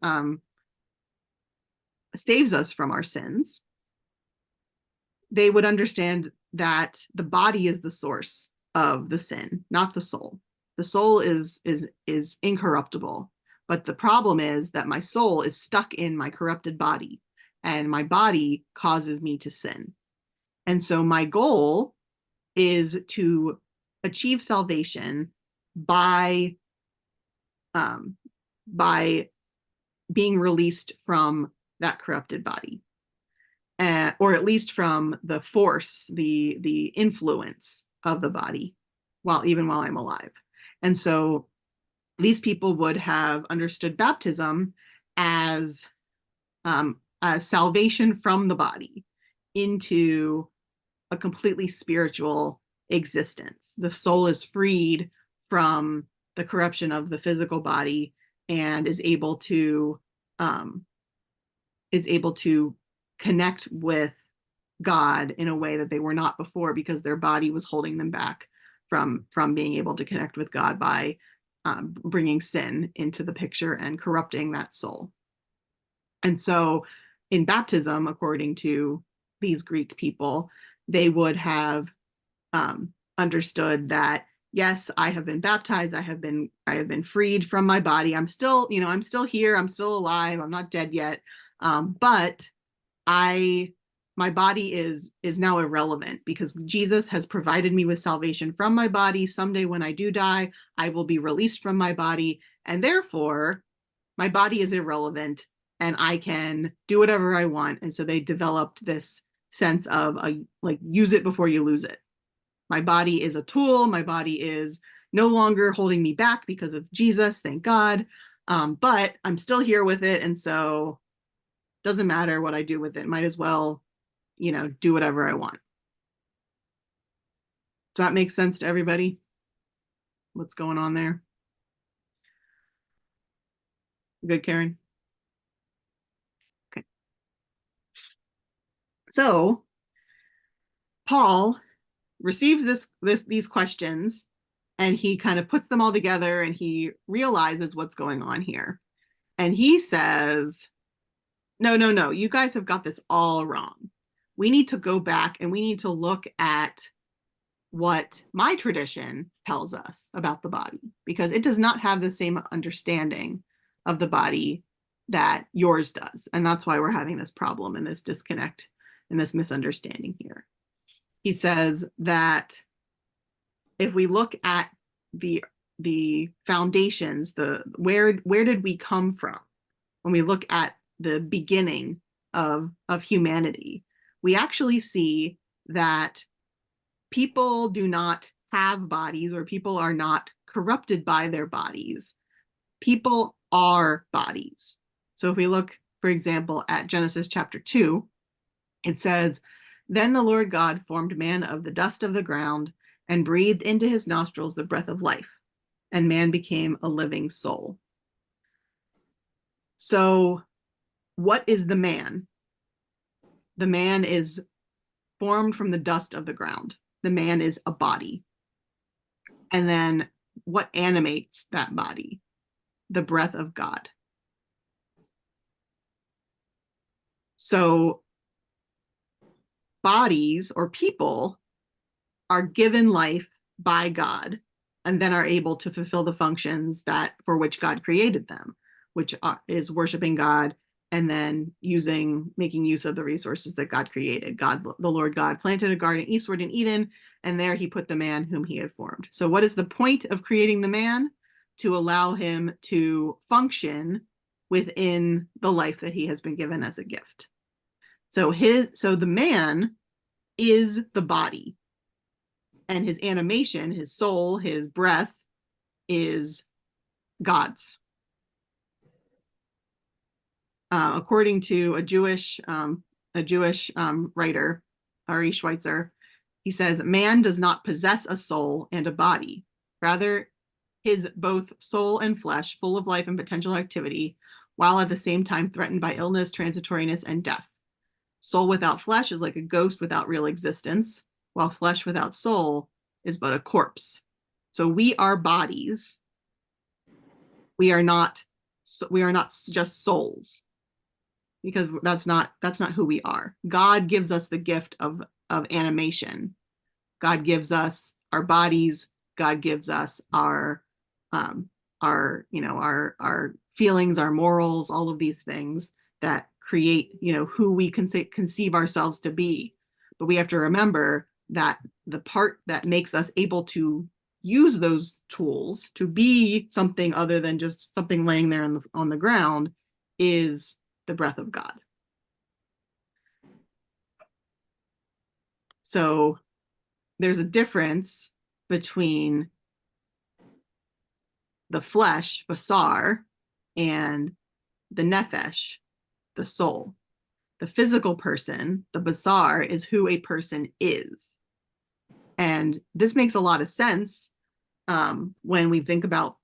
saves us from our sins, they would understand that the body is the source of the sin, not the soul. The soul is incorruptible, but the problem is that my soul is stuck in my corrupted body, and my body causes me to sin. And so my goal is to achieve salvation by being released from that corrupted body, or at least from the force, the influence of the body, even while I'm alive. And so these people would have understood baptism as salvation from the body into a completely spiritual existence. The soul is freed from the corruption of the physical body and is able to connect with God in a way that they were not before, because their body was holding them back from being able to connect with God by bringing sin into the picture and corrupting that soul. And so in baptism, according to these Greek people, they would have understood that, yes, I have been baptized, I have been freed from my body. I'm still, you know, I'm still here, I'm still alive, I'm not dead yet, but my body is now irrelevant, because Jesus has provided me with salvation from my body. Someday when I do die, I will be released from my body, and therefore my body is irrelevant and I can do whatever I want. And so they developed this sense of like, use it before you lose it. My body is a tool. My body is no longer holding me back because of Jesus, thank God. But I'm still here with it. And so it doesn't matter what I do with it. Might as well, you know, do whatever I want. Does that make sense to everybody? What's going on there? Good, Karen? Okay. So Paul receives these questions, and he kind of puts them all together, and he realizes what's going on here. And he says, no, you guys have got this all wrong. We need to go back and we need to look at what my tradition tells us about the body, because it does not have the same understanding of the body that yours does. And that's why we're having this problem and this disconnect and this misunderstanding here. He says that if we look at the foundations, where did we come from? When we look at the beginning of humanity, we actually see that people do not have bodies, or people are not corrupted by their bodies. People are bodies. So if we look, for example, at Genesis chapter 2, it says, "Then the Lord God formed man of the dust of the ground and breathed into his nostrils the breath of life, and man became a living soul." So what is the man? The man is formed from the dust of the ground. The man is a body. And then what animates that body? The breath of God. So bodies or people are given life by God, and then are able to fulfill the functions that for which God created them, which is worshiping God, and then making use of the resources that God created. God, the Lord God, planted a garden eastward in Eden, and there he put the man whom he had formed. So what is the point of creating the man? To allow him to function within the life that he has been given as a gift. So the man is the body, and his animation, his soul, his breath is God's. According to a Jewish writer, Ari Schweitzer, he says, "Man does not possess a soul and a body. Rather, his both soul and flesh, full of life and potential activity, while at the same time threatened by illness, transitoriness, and death. Soul without flesh is like a ghost without real existence, while flesh without soul is but a corpse." So we are bodies. We are not just souls, because that's not who we are. God gives us the gift of animation. God gives us our bodies. God gives us our feelings, our morals, all of these things that create, who we conceive ourselves to be. But we have to remember that the part that makes us able to use those tools to be something other than just something laying there on the ground is the breath of God. So there's a difference between the flesh, basar, and the nefesh, the soul. The physical person, the basar, is who a person is. And this makes a lot of sense when we think about,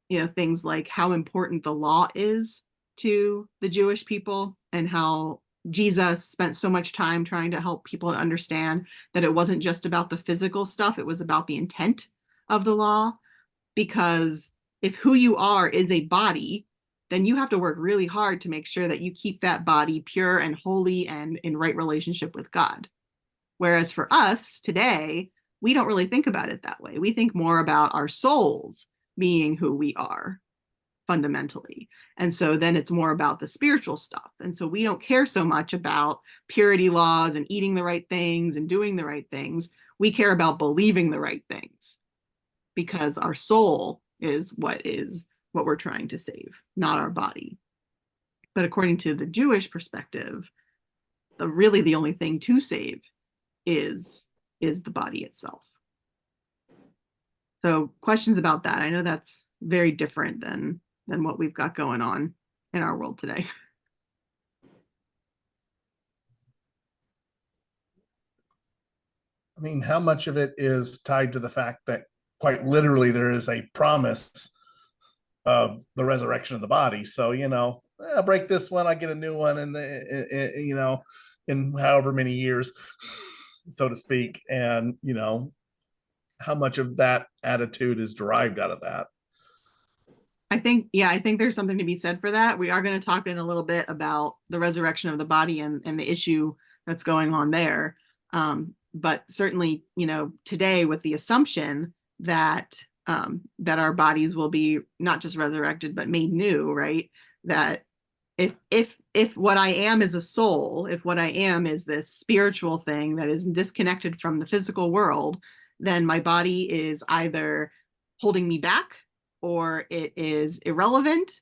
things like how important the law is to the Jewish people, and how Jesus spent so much time trying to help people to understand that it wasn't just about the physical stuff, it was about the intent of the law. Because if who you are is a body, then you have to work really hard to make sure that you keep that body pure and holy and in right relationship with God. Whereas for us today, we don't really think about it that way. We think more about our souls being who we are fundamentally. And so then it's more about the spiritual stuff. And so we don't care so much about purity laws and eating the right things and doing the right things. We care about believing the right things, because our soul is what we're trying to save, not our body. But according to the Jewish perspective, the only thing to save is the body itself. So questions about that? I know that's very different than what we've got going on in our world today. I mean, how much of it is tied to the fact that quite literally there is a promise of the resurrection of the body. So, I break this one, I get a new one, and in however many years, so to speak. And how much of that attitude is derived out of that. I think there's something to be said for that. We are going to talk in a little bit about the resurrection of the body and the issue that's going on there. But certainly, today with the assumption that that our bodies will be not just resurrected, but made new, right? That if what I am is a soul, if what I am is this spiritual thing that is disconnected from the physical world, then my body is either holding me back, or it is irrelevant,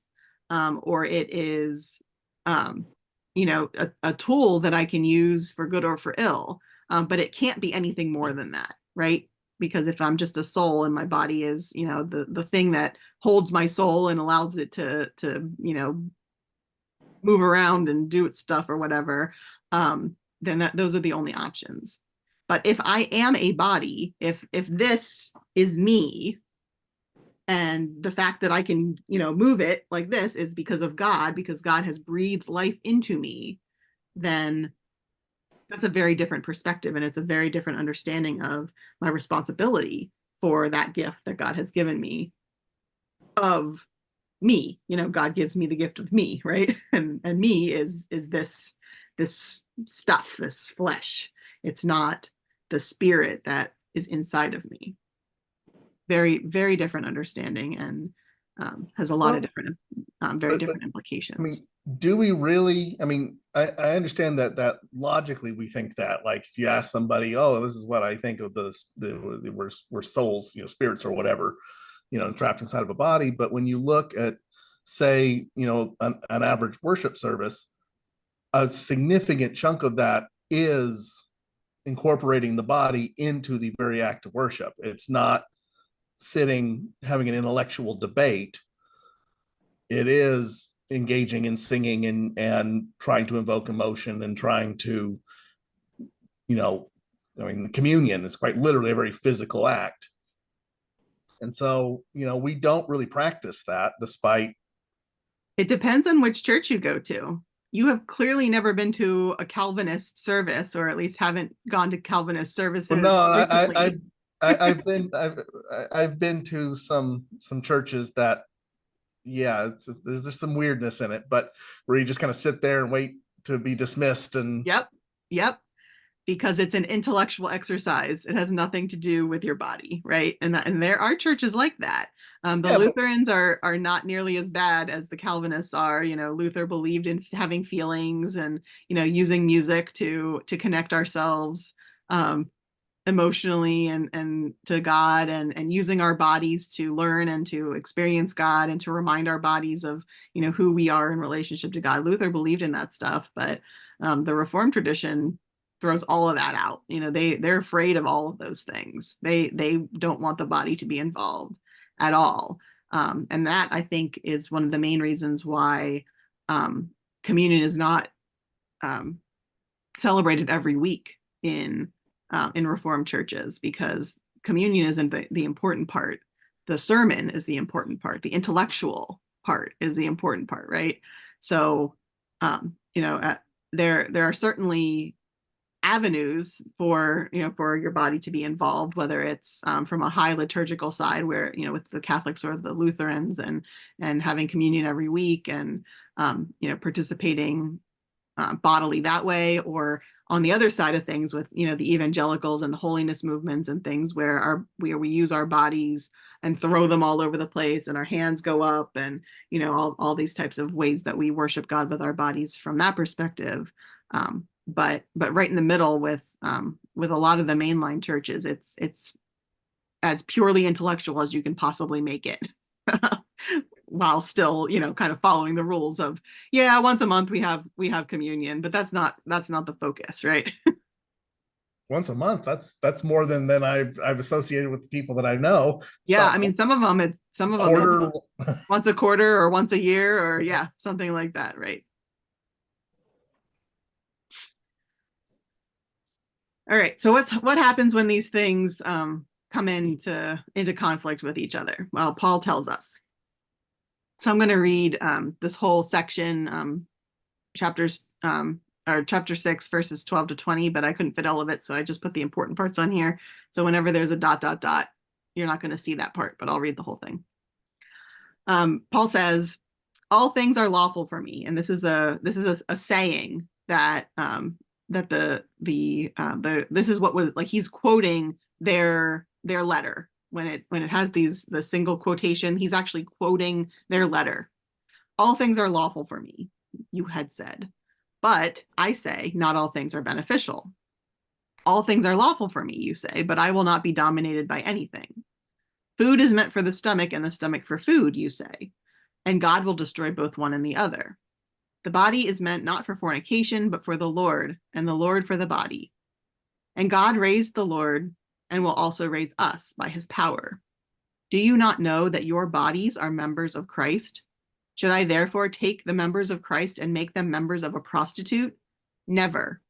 or it is, a tool that I can use for good or for ill. But it can't be anything more than that, right? Because if I'm just a soul and my body is, the thing that holds my soul and allows it to move around and do its stuff or whatever, then those are the only options. But if I am a body, if this is me, and the fact that I can, move it like this is because of God, because God has breathed life into me, then that's a very different perspective, and it's a very different understanding of my responsibility for that gift that God has given me of me. God gives me the gift of me, right? And me is this stuff, this flesh. It's not the spirit that is inside of me. Very, very different understanding, and has a lot of different, very different implications. I mean, do we really? I mean, I understand that logically we think that, like, if you ask somebody, oh, this is what I think of we're souls, spirits or whatever, trapped inside of a body. But when you look at, say, an average worship service, a significant chunk of that is incorporating the body into the very act of worship. It's not sitting having an intellectual debate. It is engaging in singing and trying to invoke emotion and trying to, communion is quite literally a very physical act. And so, we don't really practice that, despite. It depends on which church you go to. You have clearly never been to a Calvinist service, or at least haven't gone to Calvinist services. Well, no, I've been to some churches that, yeah, there's some weirdness in it, but where you just kind of sit there and wait to be dismissed. And yep, because it's an intellectual exercise. It has nothing to do with your body, right? And there are churches like that. Lutherans are not nearly as bad as the Calvinists are. Luther believed in having feelings and using music to connect ourselves emotionally and to God, and using our bodies to learn and to experience God, and to remind our bodies of who we are in relationship to God. Luther believed in that stuff, but the Reformed tradition throws all of that out. They're afraid of all of those things. They don't want the body to be involved at all. And that, I think, is one of the main reasons why communion is not celebrated every week in Reformed churches, because communion isn't the important part. The sermon is the important part. The intellectual part is the important part, right? So, there are certainly avenues for your body to be involved, whether it's from a high liturgical side, where with the Catholics or the Lutherans, and having communion every week, and participating bodily that way, or on the other side of things with the evangelicals and the holiness movements and things, where we use our bodies and throw them all over the place, and our hands go up, and all these types of ways that we worship God with our bodies from that perspective. But right in the middle with a lot of the mainline churches, it's as purely intellectual as you can possibly make it. While still, kind of following the rules of, once a month we have communion, but that's not the focus, right? Once a month, that's more than I've associated with the people that I know. I mean, some of them once a quarter or once a year, or something like that, right? All right, so what happens when these things come into conflict with each other? Well, Paul tells us. So I'm going to read this whole section, chapter 6, verses 12 to 20, but I couldn't fit all of it, so I just put the important parts on here. So whenever there's a ... you're not going to see that part, but I'll read the whole thing. Paul says, all things are lawful for me. And this is a saying that this is what was like, he's quoting their letter. When it has the single quotation, he's actually quoting their letter. All things are lawful for me, you had said, but I say not all things are beneficial. All things are lawful for me, you say, but I will not be dominated by anything. Food is meant for the stomach and the stomach for food, you say, and God will destroy both one and the other. The body is meant not for fornication, but for the Lord, and the Lord for the body. And God raised the Lord and will also raise us by his power. Do you not know that your bodies are members of Christ? Should I therefore take the members of Christ and make them members of a prostitute? Never.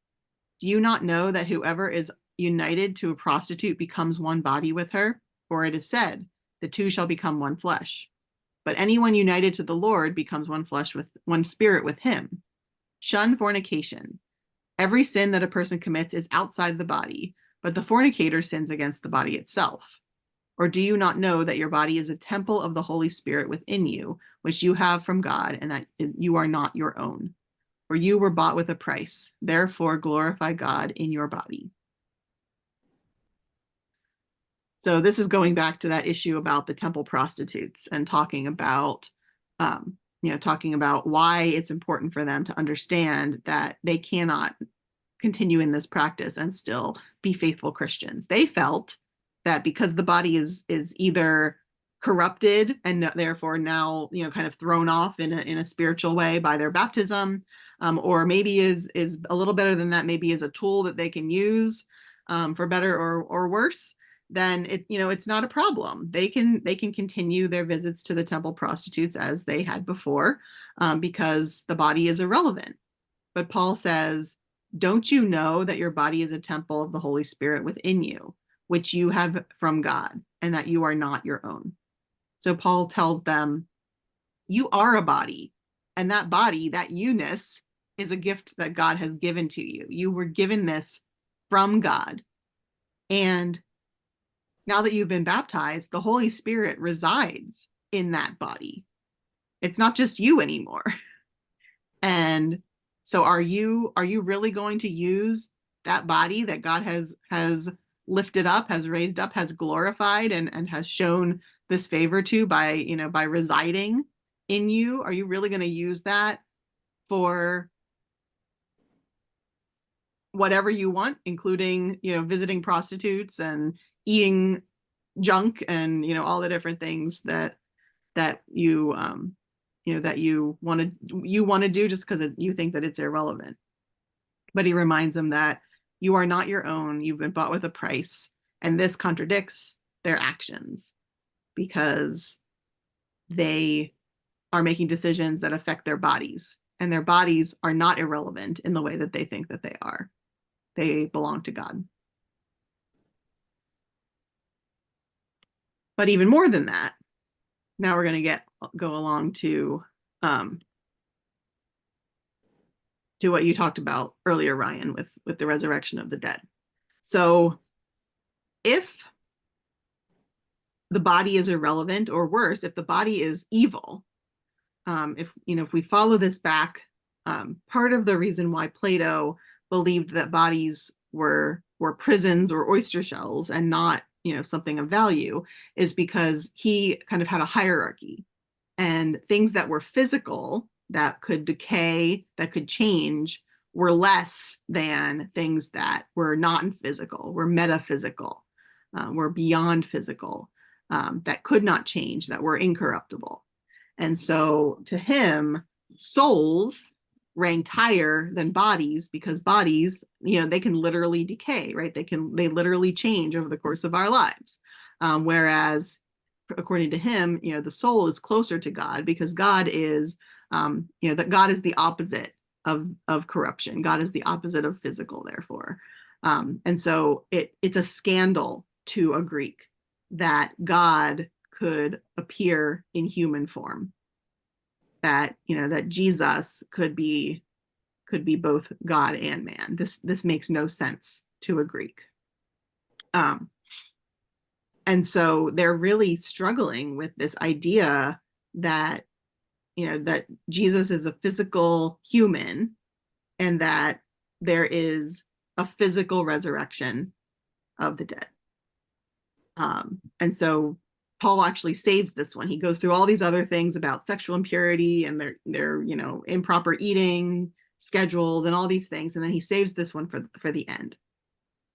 Do you not know that whoever is united to a prostitute becomes one body with her? For it is said, the two shall become one flesh. But anyone united to the Lord becomes one flesh with one spirit with him. Shun fornication. Every sin that a person commits is outside the body, but the fornicator sins against the body itself. Or do you not know that your body is a temple of the Holy Spirit within you, which you have from God, and that you are not your own? For you were bought with a price. Therefore, glorify God in your body. So this is going back to that issue about the temple prostitutes and talking about why it's important for them to understand that they cannot continue in this practice and still be faithful Christians. They felt that because the body is either corrupted and therefore now kind of thrown off in a spiritual way by their baptism, or maybe is a little better than that, maybe is a tool that they can use for better or worse, then it's not a problem. They can continue their visits to the temple prostitutes as they had before, because the body is irrelevant. But Paul says, don't you know that your body is a temple of the Holy Spirit within you, which you have from God, and that you are not your own? So Paul tells them, you are a body, and that body, that you-ness, is a gift that God has given to you. You were given this from God. And now that you've been baptized, the Holy Spirit resides in that body. It's not just you anymore. And so are you really going to use that body that God has lifted up, has raised up, has glorified, and has shown this favor to by residing in you? Are you really going to use that for whatever you want, including visiting prostitutes and eating junk and all the different things that you that you want to do just because you think that it's irrelevant? But he reminds them that you are not your own. You've been bought with a price, and this contradicts their actions because they are making decisions that affect their bodies, and their bodies are not irrelevant in the way that they think that they are. They belong to God. But even more than that, now we're going to go along to what you talked about earlier, Ryan, with the resurrection of the dead. So if the body is irrelevant, or worse, if the body is evil, if we follow this back, part of the reason why Plato believed that bodies were prisons or oyster shells and not something of value is because he kind of had a hierarchy, and things that were physical, that could decay, that could change, were less than things that were not physical, were metaphysical, were beyond physical, that could not change, that were incorruptible. And so to him, souls ranked higher than bodies, because bodies, they can literally decay, right? They literally change over the course of our lives. Whereas according to him, the soul is closer to God, because God is, that God is the opposite of corruption. God is the opposite of physical, therefore. And so it's a scandal to a Greek that God could appear in human form. that, that Jesus could be both God and man. This makes no sense to a Greek. And so they're really struggling with this idea that, that Jesus is a physical human and that there is a physical resurrection of the dead. And so Paul actually saves this one. He goes through all these other things about sexual impurity and their improper eating schedules and all these things. And then he saves this one for the end.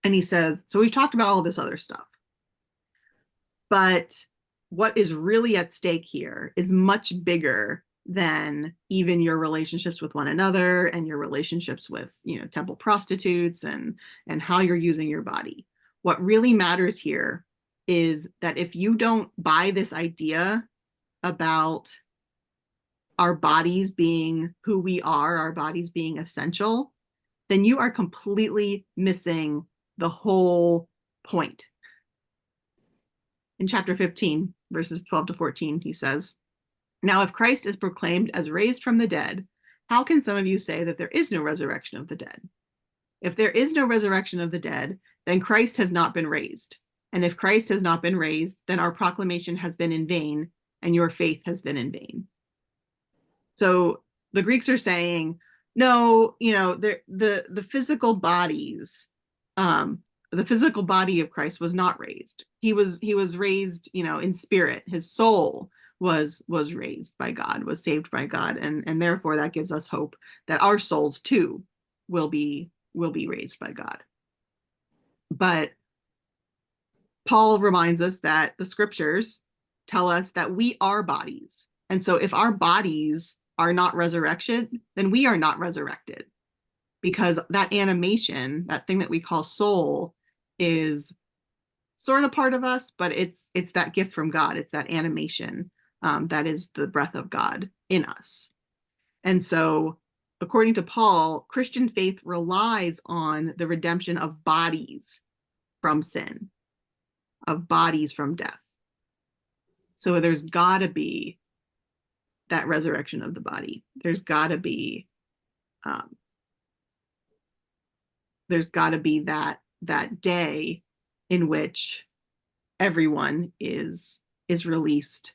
And he says, so we've talked about all this other stuff, but what is really at stake here is much bigger than even your relationships with one another and your relationships with, temple prostitutes and how you're using your body. What really matters here is that if you don't buy this idea about our bodies being who we are, our bodies being essential, then you are completely missing the whole point. In chapter 15, verses 12 to 14, he says, "Now, if Christ is proclaimed as raised from the dead, how can some of you say that there is no resurrection of the dead? If there is no resurrection of the dead, then Christ has not been raised. And if Christ has not been raised, then our proclamation has been in vain, and your faith has been in vain." So the Greeks are saying, no, the physical bodies, the physical body of Christ was not raised. He was raised, in spirit. His soul was raised by God, was saved by God, and therefore that gives us hope that our souls too will be raised by God. But Paul reminds us that the scriptures tell us that we are bodies. And so if our bodies are not resurrection, then we are not resurrected, because that animation, that thing that we call soul, is sort of part of us, but it's that gift from God. It's that animation that is the breath of God in us. And so according to Paul, Christian faith relies on the redemption of bodies from sin, of bodies from death. So there's got to be that resurrection of the body. There's got to be that day in which everyone is released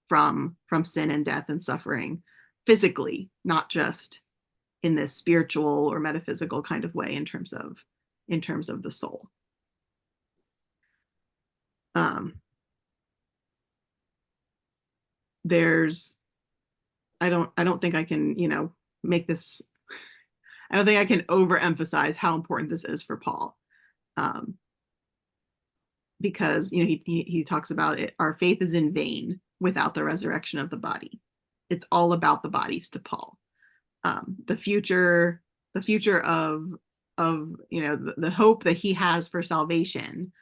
from sin and death and suffering physically, not just in this spiritual or metaphysical kind of way in terms of the soul. There's I don't think I can, make this, I don't think I can overemphasize how important this is for Paul. Because, he talks about it, our faith is in vain without the resurrection of the body. It's all about the bodies to Paul. The future of the hope that he has for salvation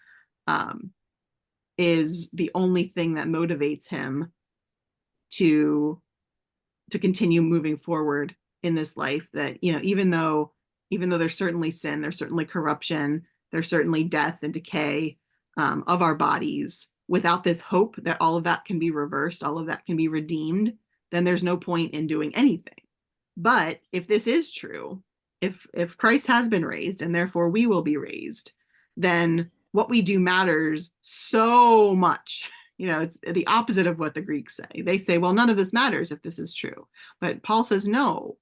is the only thing that motivates him to continue moving forward in this life. That, even though there's certainly sin, there's certainly corruption, there's certainly death and decay of our bodies, without this hope that all of that can be reversed, all of that can be redeemed, then there's no point in doing anything. But if this is true, if Christ has been raised and therefore we will be raised, then what we do matters so much. It's the opposite of what the Greeks say. They say, well, none of this matters if this is true. But Paul says, no,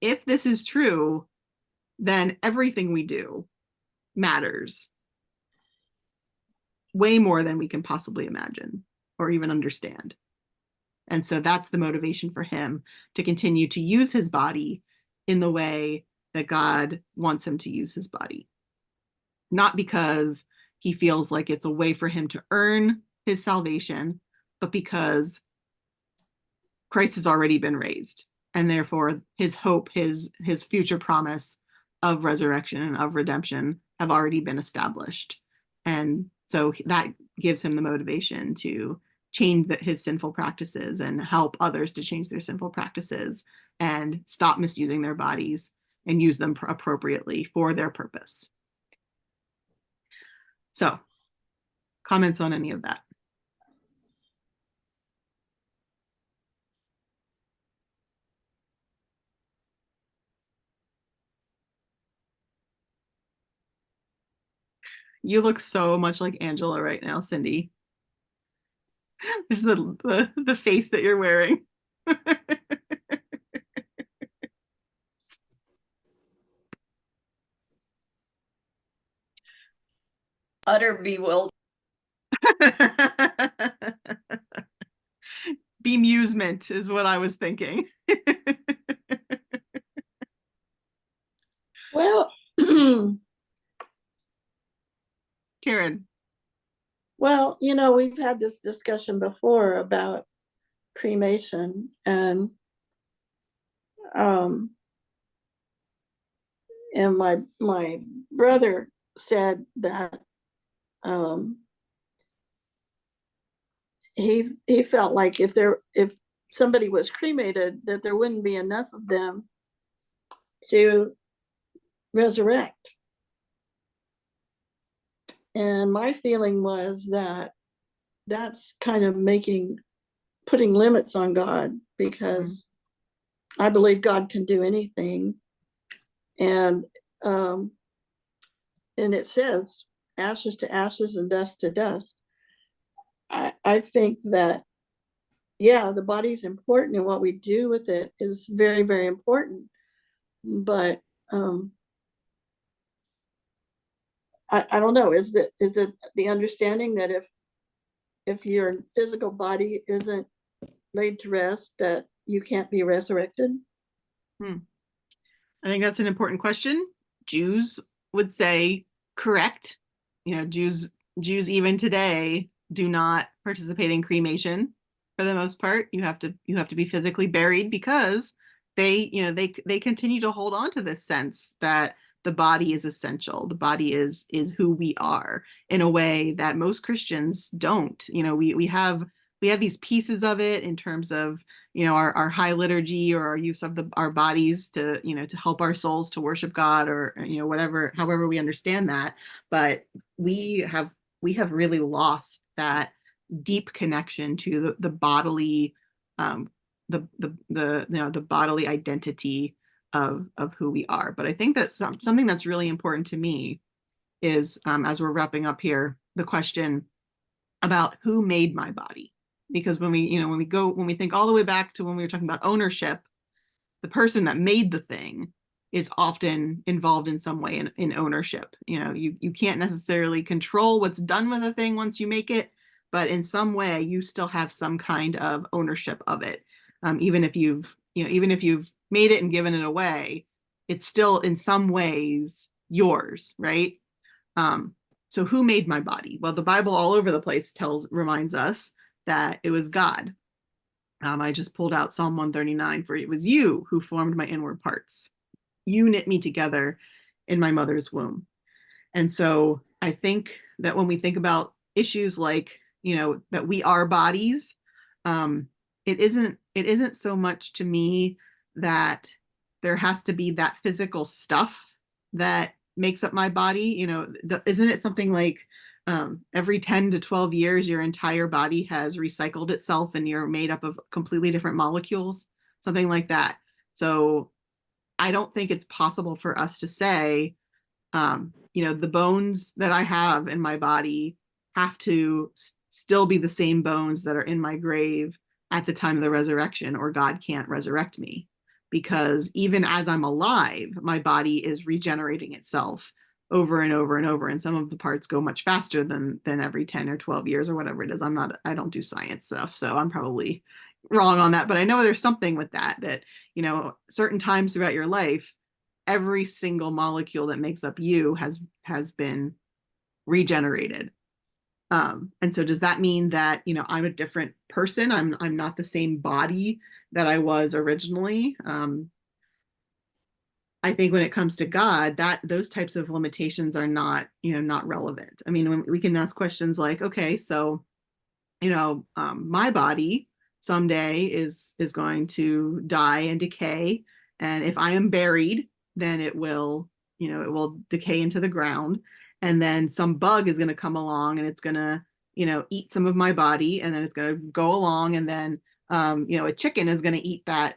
if this is true, then everything we do matters way more than we can possibly imagine or even understand. And so that's the motivation for him to continue to use his body in the way that God wants him to use his body. Not because he feels like it's a way for him to earn his salvation, but because Christ has already been raised, and therefore his hope, his future promise of resurrection and of redemption have already been established. And so that gives him the motivation to change his sinful practices and help others to change their sinful practices and stop misusing their bodies and use them appropriately for their purpose. So, comments on any of that? You look so much like Angela right now, Cindy. There's the face that you're wearing. Utter bewilderment. Bemusement is what I was thinking. Well, Karen. well, you know, we've had this discussion before about cremation, and um and my brother said that um he felt like if somebody was cremated, that there wouldn't be enough of them to resurrect. And my feeling was that that's kind of putting limits on God, because I believe God can do anything. And it says ashes to ashes and dust to dust. I think that, yeah, the body's important, and what we do with it is very, very important. But I don't know, is it the understanding that if your physical body isn't laid to rest, that you can't be resurrected? I think that's an important question. Jews would say correct. You know, Jews even today do not participate in cremation for the most part. You have to be physically buried, because they continue to hold on to this sense that the body is essential. The body is who we are, in a way that most Christians don't. You know, we have these pieces of it in terms of, you know, our high liturgy, or our use of our bodies to, you know, to help our souls to worship God, or, you know, whatever, however we understand that. But we have really lost that deep connection to the bodily, the you know, the bodily identity of who we are. But I think that something that's really important to me is, as we're wrapping up here, the question about who made my body. Because when we think all the way back to when we were talking about ownership, the person that made the thing is often involved in some way in ownership. You know, you can't necessarily control what's done with a thing once you make it, but in some way you still have some kind of ownership of it. Even if you've made it and given it away, it's still in some ways yours, right? So who made my body? Well, the Bible all over the place reminds us that it was God. I just pulled out Psalm 139, for it was you who formed my inward parts. You knit me together in my mother's womb. And so I think that when we think about issues like, you know, that we are bodies, it isn't so much to me that there has to be that physical stuff that makes up my body. You know, isn't it something like every 10 to 12 years, your entire body has recycled itself and you're made up of completely different molecules, something like that. So I don't think it's possible for us to say, you know, the bones that I have in my body have to still be the same bones that are in my grave at the time of the resurrection, or God can't resurrect me. Because even as I'm alive, my body is regenerating itself over and over and over. And some of the parts go much faster than every 10 or 12 years or whatever it is. I don't do science stuff, so I'm probably wrong on that. But I know there's something with that, you know, certain times throughout your life, every single molecule that makes up you has been regenerated. And so does that mean that, you know, I'm a different person? I'm not the same body that I was originally. I think when it comes to God, that those types of limitations are not, you know, not relevant. I mean, when we can ask questions like, okay, so, you know, my body someday is going to die and decay, and if I am buried, then it will, you know, it will decay into the ground, and then some bug is going to come along and it's going to, you know, eat some of my body, and then it's going to go along, and then you know, a chicken is going to eat that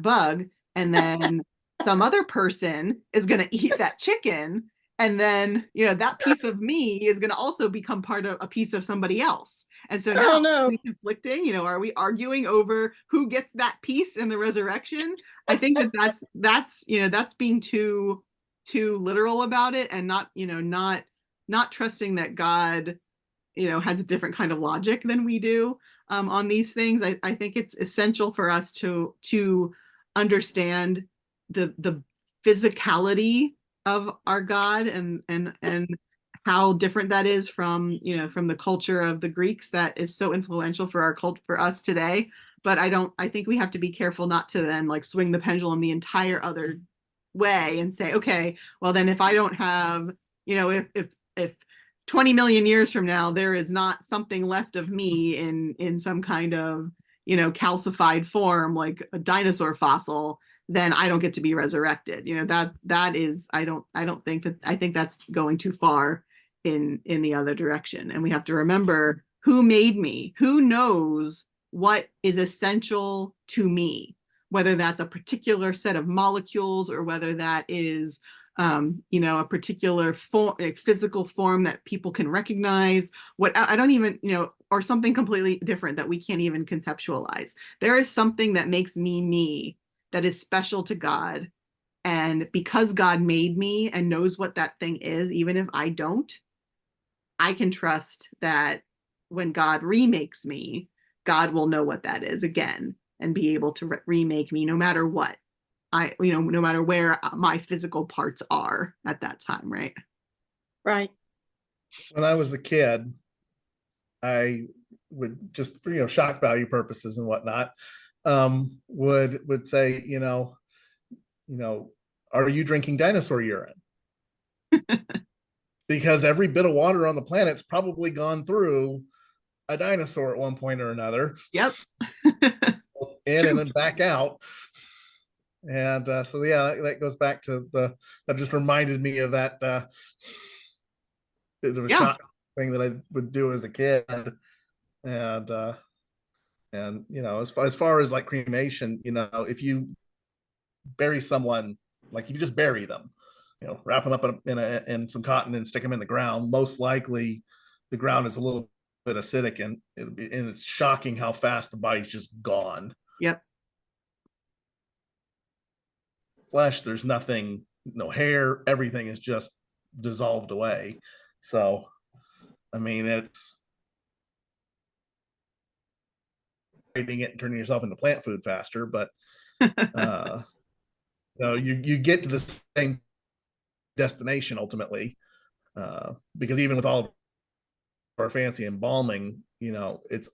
bug, and then some other person is going to eat that chicken, And then, that piece of me is going to also become part of a piece of somebody else. And so now Oh, no. we conflicting, are we arguing over who gets that piece in the resurrection? I think that's being too literal about it, and not trusting that God, has a different kind of logic than we do on these things. I think it's essential for us to understand the physicality of our God, and how different that is from from the culture of the Greeks that is so influential for our culture, for us today. But I think we have to be careful not to then like swing the pendulum the entire other way and say, okay, well then if I don't have, if 20 million years from now there is not something left of me in some kind of calcified form like a dinosaur fossil, then I don't get to be resurrected. That is, I don't think that, I think that's going too far in the other direction. And we have to remember who made me, who knows what is essential to me, whether that's a particular set of molecules or whether that is a particular form, a physical form that people can recognize. What I don't even, or something completely different that we can't even conceptualize. There is something that makes me me, that is special to God. And because God made me and knows what that thing is, even if I don't, I can trust that when God remakes me, God will know what that is again and be able to remake me no matter what. No matter where my physical parts are at that time, right? Right. When I was a kid, I would just for shock value purposes and whatnot, would say, are you drinking dinosaur urine? Because every bit of water on the planet's probably gone through a dinosaur at one point or another. Yep. In and then back out. And so yeah, that goes back to that just reminded me of that bit of a shock thing that I would do as a kid. And as far as like cremation, if you bury someone, like if you just bury them, wrap them up in some cotton and stick them in the ground, most likely the ground is a little bit acidic, and it's shocking how fast the body's just gone. Yep. Flesh, there's nothing, no hair, everything is just dissolved away. So I mean, it's eating it and turning yourself into plant food faster, but you get to the same destination ultimately, because even with all of our fancy embalming, it's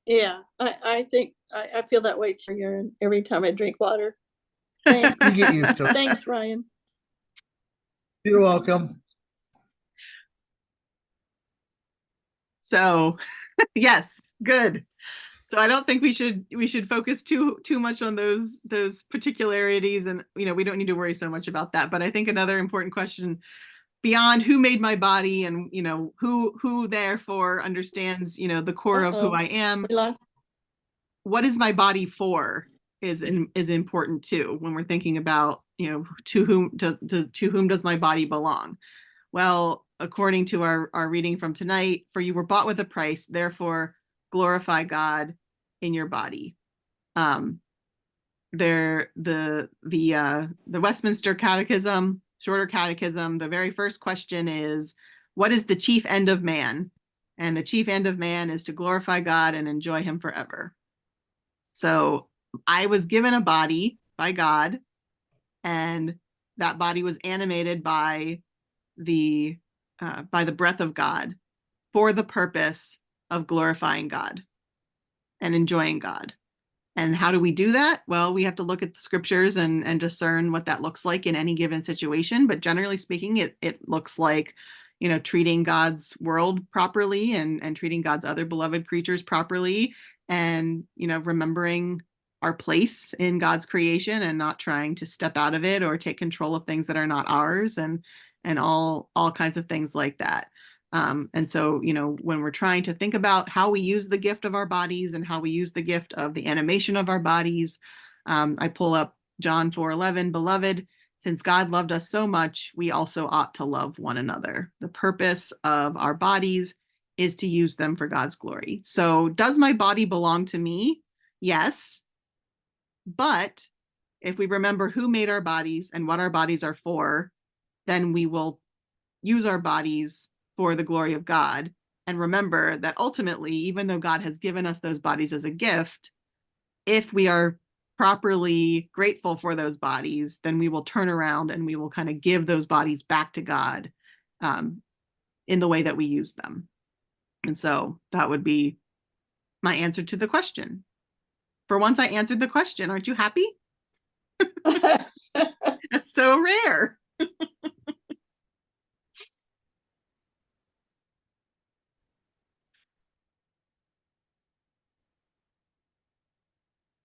Yeah, I think I feel that way too every time I drink water. Thanks. you get used to it. Thanks, Ryan. You're welcome. So yes, good. So I don't think we should focus too much on those particularities, and we don't need to worry so much about that. But I think another important question beyond who made my body and who therefore understands the core of who I am, what is my body for is important too when we're thinking about to whom does my body belong. Well, according to our reading from tonight, for you were bought with a price, therefore glorify God in your body. The Westminster Catechism, Shorter Catechism, the very first question is, what is the chief end of man? And the chief end of man is to glorify God and enjoy him forever. So I was given a body by God, and that body was animated by the breath of God for the purpose of glorifying God and enjoying God. And how do we do that? Well, we have to look at the scriptures and discern what that looks like in any given situation. But generally speaking, it looks like, treating God's world properly and treating God's other beloved creatures properly, and, remembering our place in God's creation and not trying to step out of it or take control of things that are not ours, and all kinds of things like that. And so, you know, when we're trying to think about how we use the gift of our bodies and how we use the gift of the animation of our bodies, I pull up John 4:11, beloved, since God loved us so much, we also ought to love one another. The purpose of our bodies is to use them for God's glory. So does my body belong to me? Yes. But if we remember who made our bodies and what our bodies are for, then we will use our bodies for the glory of God. And remember that ultimately, even though God has given us those bodies as a gift, if we are properly grateful for those bodies, then we will turn around and we will kind of give those bodies back to God in the way that we use them. And so that would be my answer to the question. For once I answered the question. Aren't you happy? That's so rare.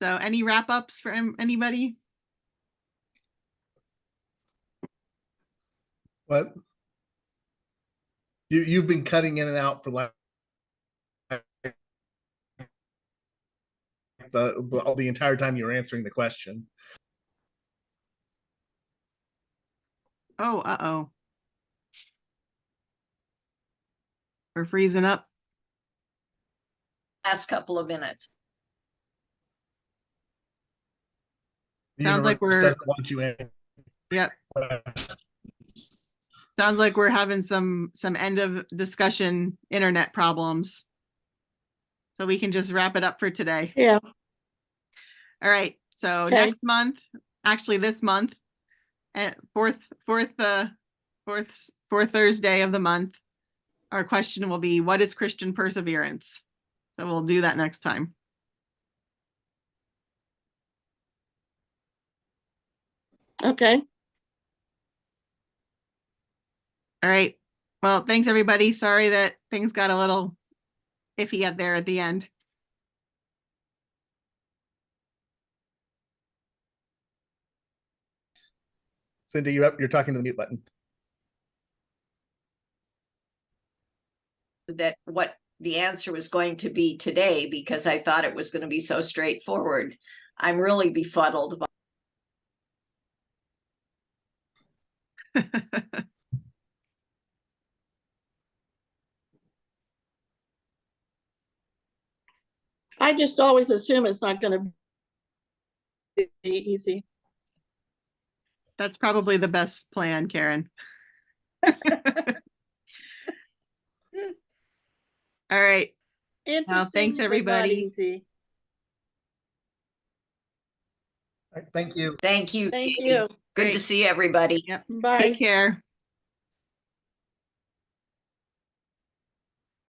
So any wrap ups for anybody? What? You've been cutting in and out for like the entire time you were answering the question. Oh, uh-oh. We're freezing up. Last couple of minutes. The Sounds like universe we're, doesn't want you in. yep. Sounds like we're having some end of discussion internet problems. So we can just wrap it up for today. Yeah, All right. So Okay. next month, actually this month, and fourth Thursday of the month, our question will be, what is Christian perseverance? So we'll do that next time. okay. All right. Well, thanks everybody. Sorry that things got a little iffy out there at the end. Cindy, you're up. You're talking to the mute button. That what the answer was going to be today, because I thought it was going to be so straightforward. I'm really befuddled. I just always assume it's not going to be easy. That's probably the best plan, Karen. All right. Interesting, thanks, but not everybody. easy. All right, thank you. Thank you. Thank Katie. you. Good to Great. see everybody. Yep. Bye. Take care.